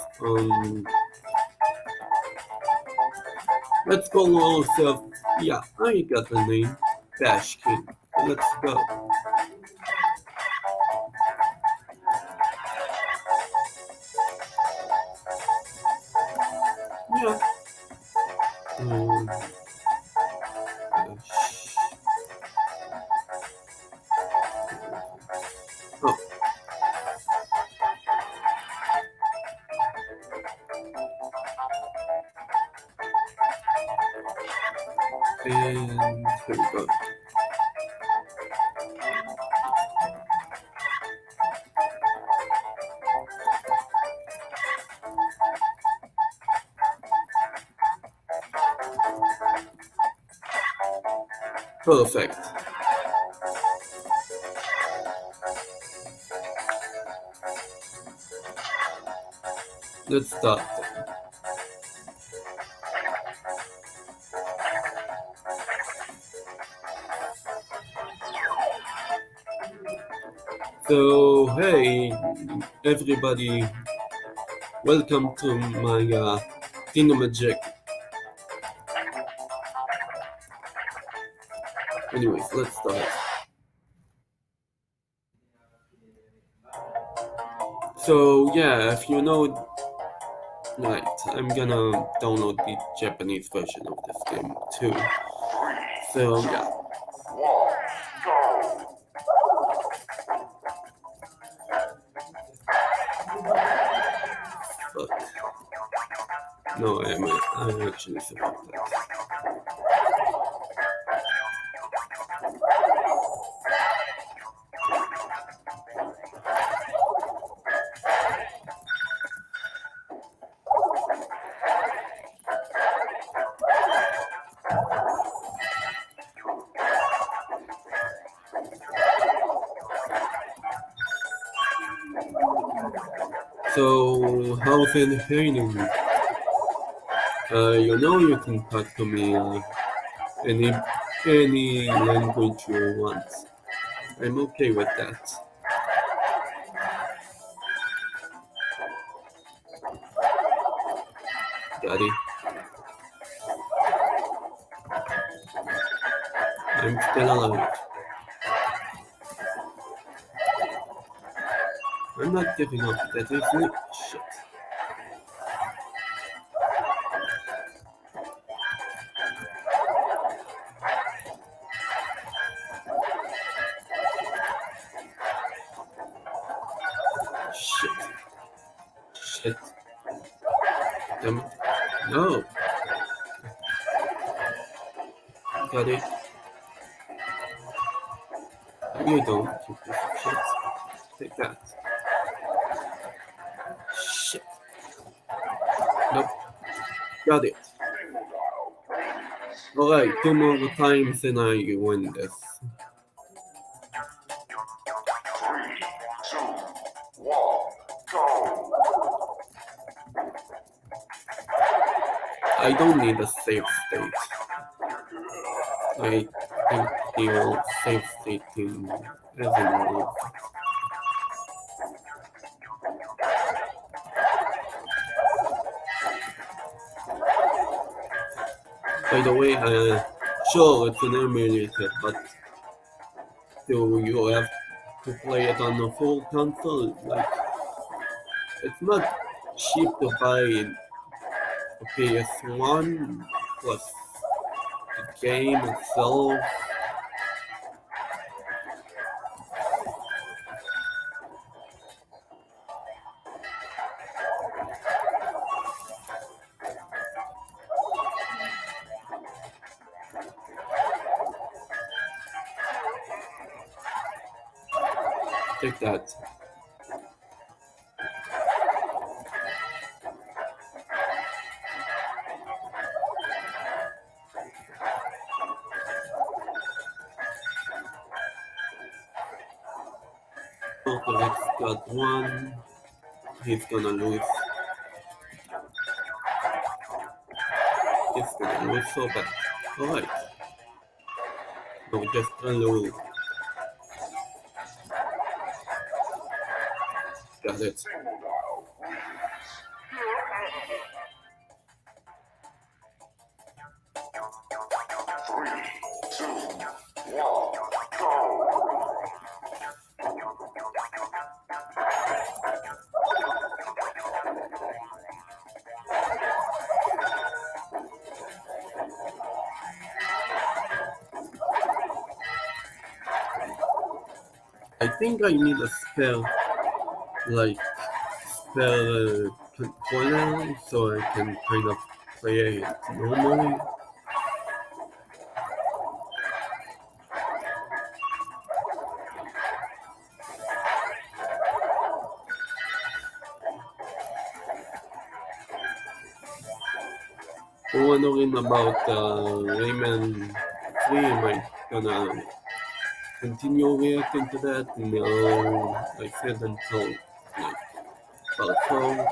Let's call ourselves. Yeah, I got the name. Bashkin. Let's go. Yeah. Um, oh, and here we go. Perfect. Let's start. So, hey, everybody, welcome to my Thingamajig. Anyways, let's start. So, yeah, if you know, right, I'm gonna download the Japanese version of this game too. So, yeah. But, no, I'm actually sorry about that. So, how's it happening? You know you can talk to me any any language you want. I'm okay with that. Daddy, I'm still alive. I'm not giving up. That is it. Shit. Shit. Shit. Damn it. No. Got it. You don't, you piece of shit. Take that. Shit. Nope. Got it. Alright, 2 more times and I win this.
3, 2, 1, go!
I don't need a save state. I think the save state in Resident Evil. By the way, sure it's an emulator, but do you have to play it on a full console? Like, it's not cheap to buy a PS1 plus the game itself. Take that. Okay, let's got one. He's gonna lose. He's gonna lose so bad. Alright. No, just a lose. Got it. I think I need a spare, like, controller so I can kind of play it normally. Wondering about Rayman 3, am I gonna continue reacting to that? No, I said until like part 4.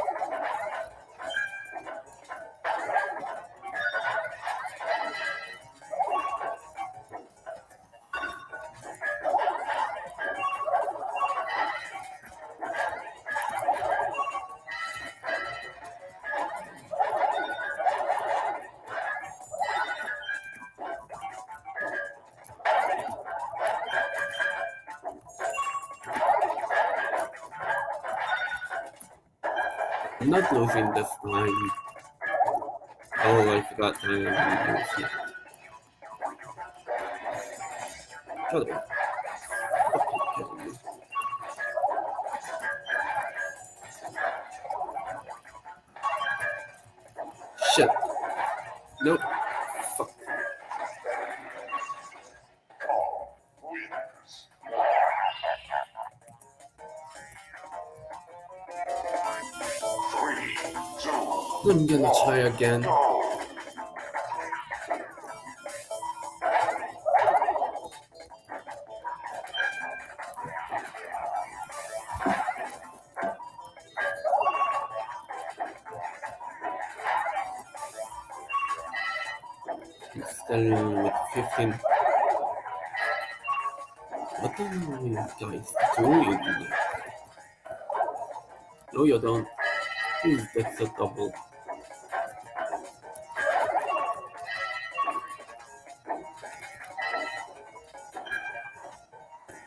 I'm not losing this time. Oh, I forgot I am losing. Shut up. Fucking kidding me. Shit. Nope. Fuck.
Winners. 3, 2,
I'm gonna try again.
go.
Still with 15. What are you guys doing? No, you don't. Please, that's a double.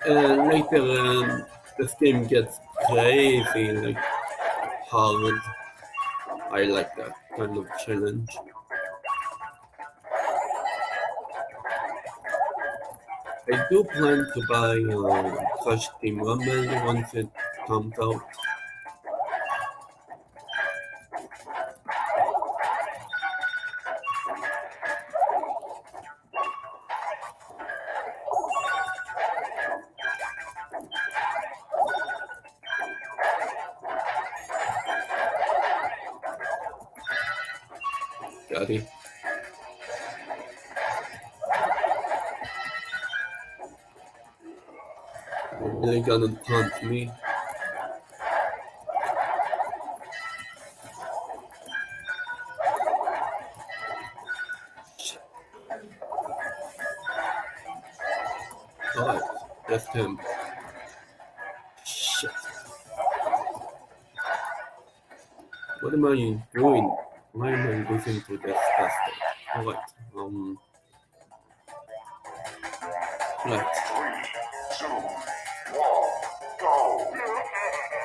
Later, this game gets crazy, like hard. I like that kind of challenge. I do plan to buy Crush Team Rumble once it comes out. Daddy. You're really gonna taunt me? Shit. Alright, that's him. Shit. What am I doing? Why am I losing to this bastard? Alright, right.
3, 2, 1, go.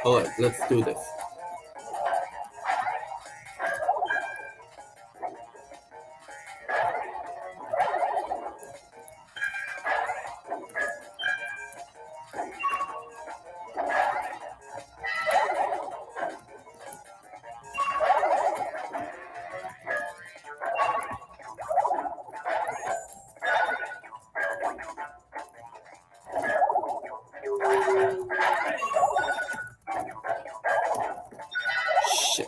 Alright, let's do this. Shit.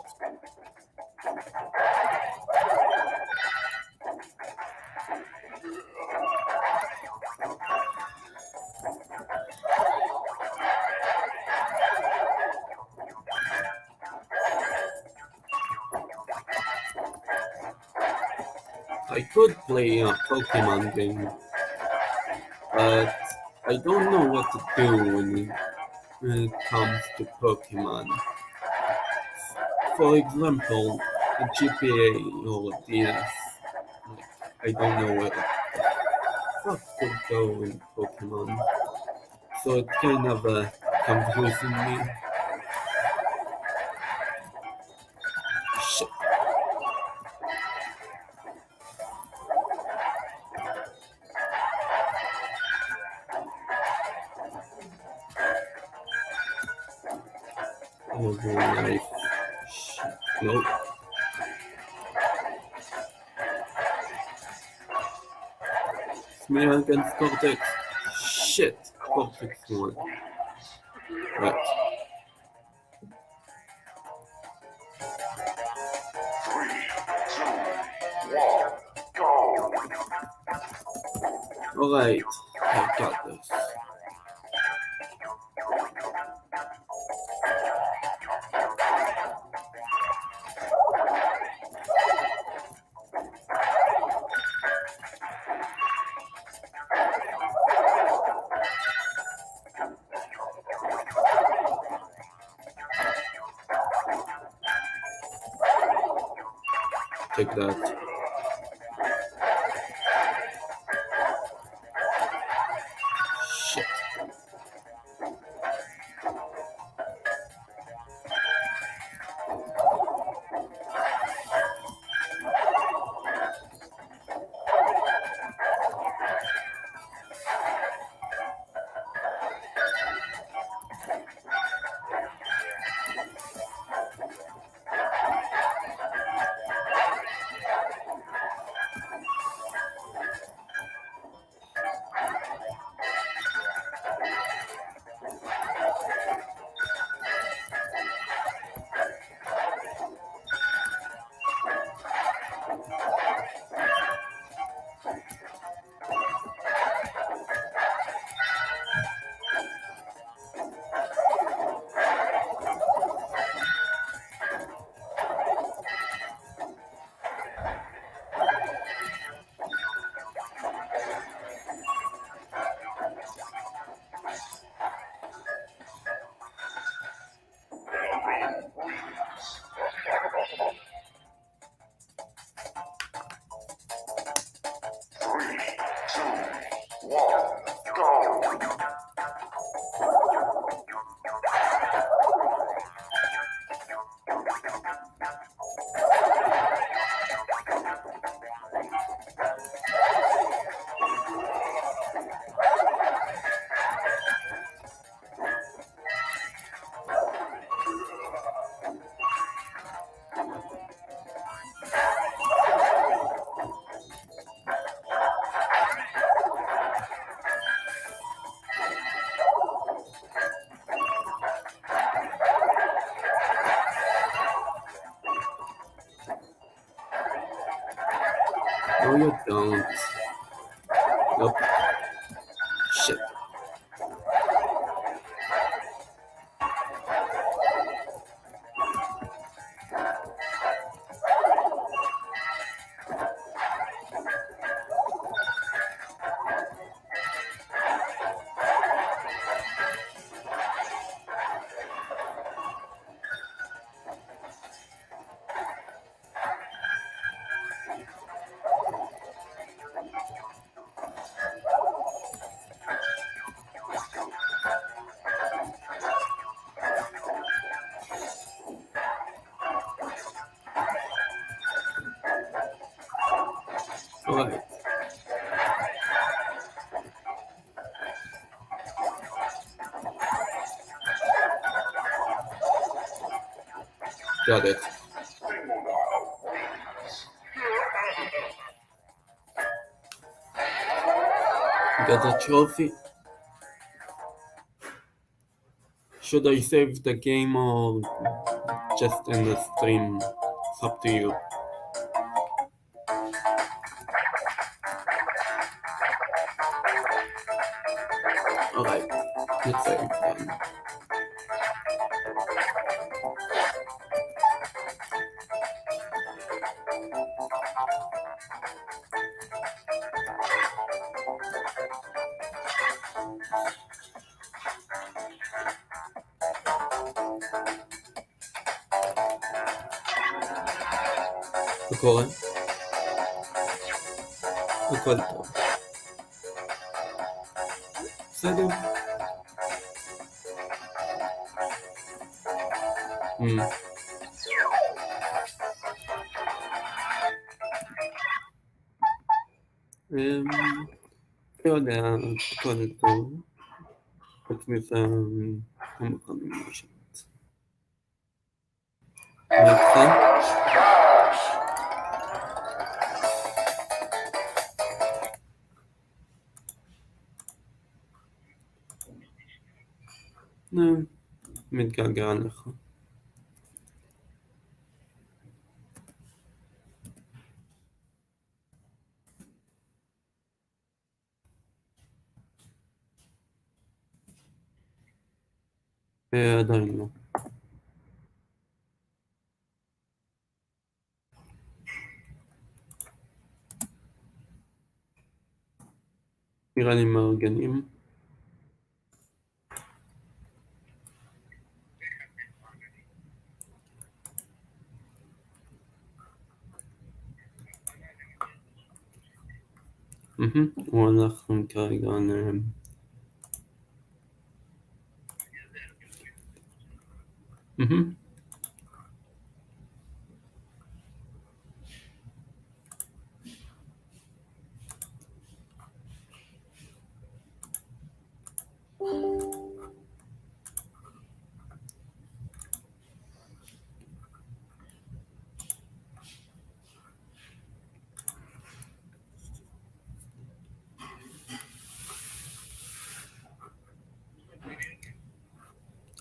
I could play a Pokemon game, but I don't know what to do when it comes to Pokemon. For example, the GPA or DS. I don't know where the fuck to go in Pokemon. So it's kind of confusing me. Shit. Knife. Nope. Smear against Cortex. Shit. Cortex won. Right.
3, 2, 1, go!
Alright. I got this. Take that. Shit.
Three, two, one, go!
No, you don't. Nope. Shit. Alright. Got it. Got a trophy. Should I save the game or just end the stream? It's up to you. Alright, let's save then. Ancora? Ancora. Serio? Ora colto with combination. לידך? מתגעגע לך. עדיין לא. נראה לי מארגנים. הוא הלך כרגע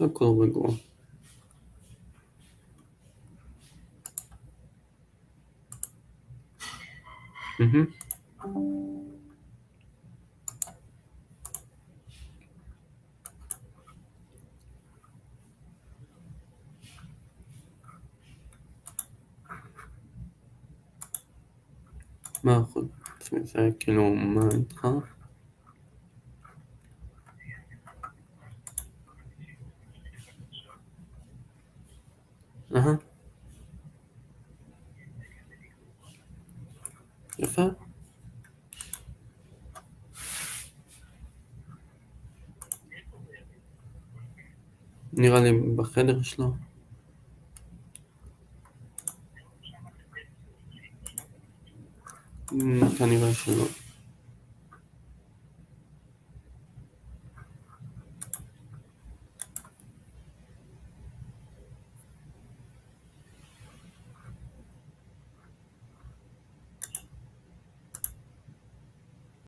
הכל רגוע. מה חוץ מזה, כאילו, מה איתך? יפה. נראה לי בחדר שלו. כנראה שלא.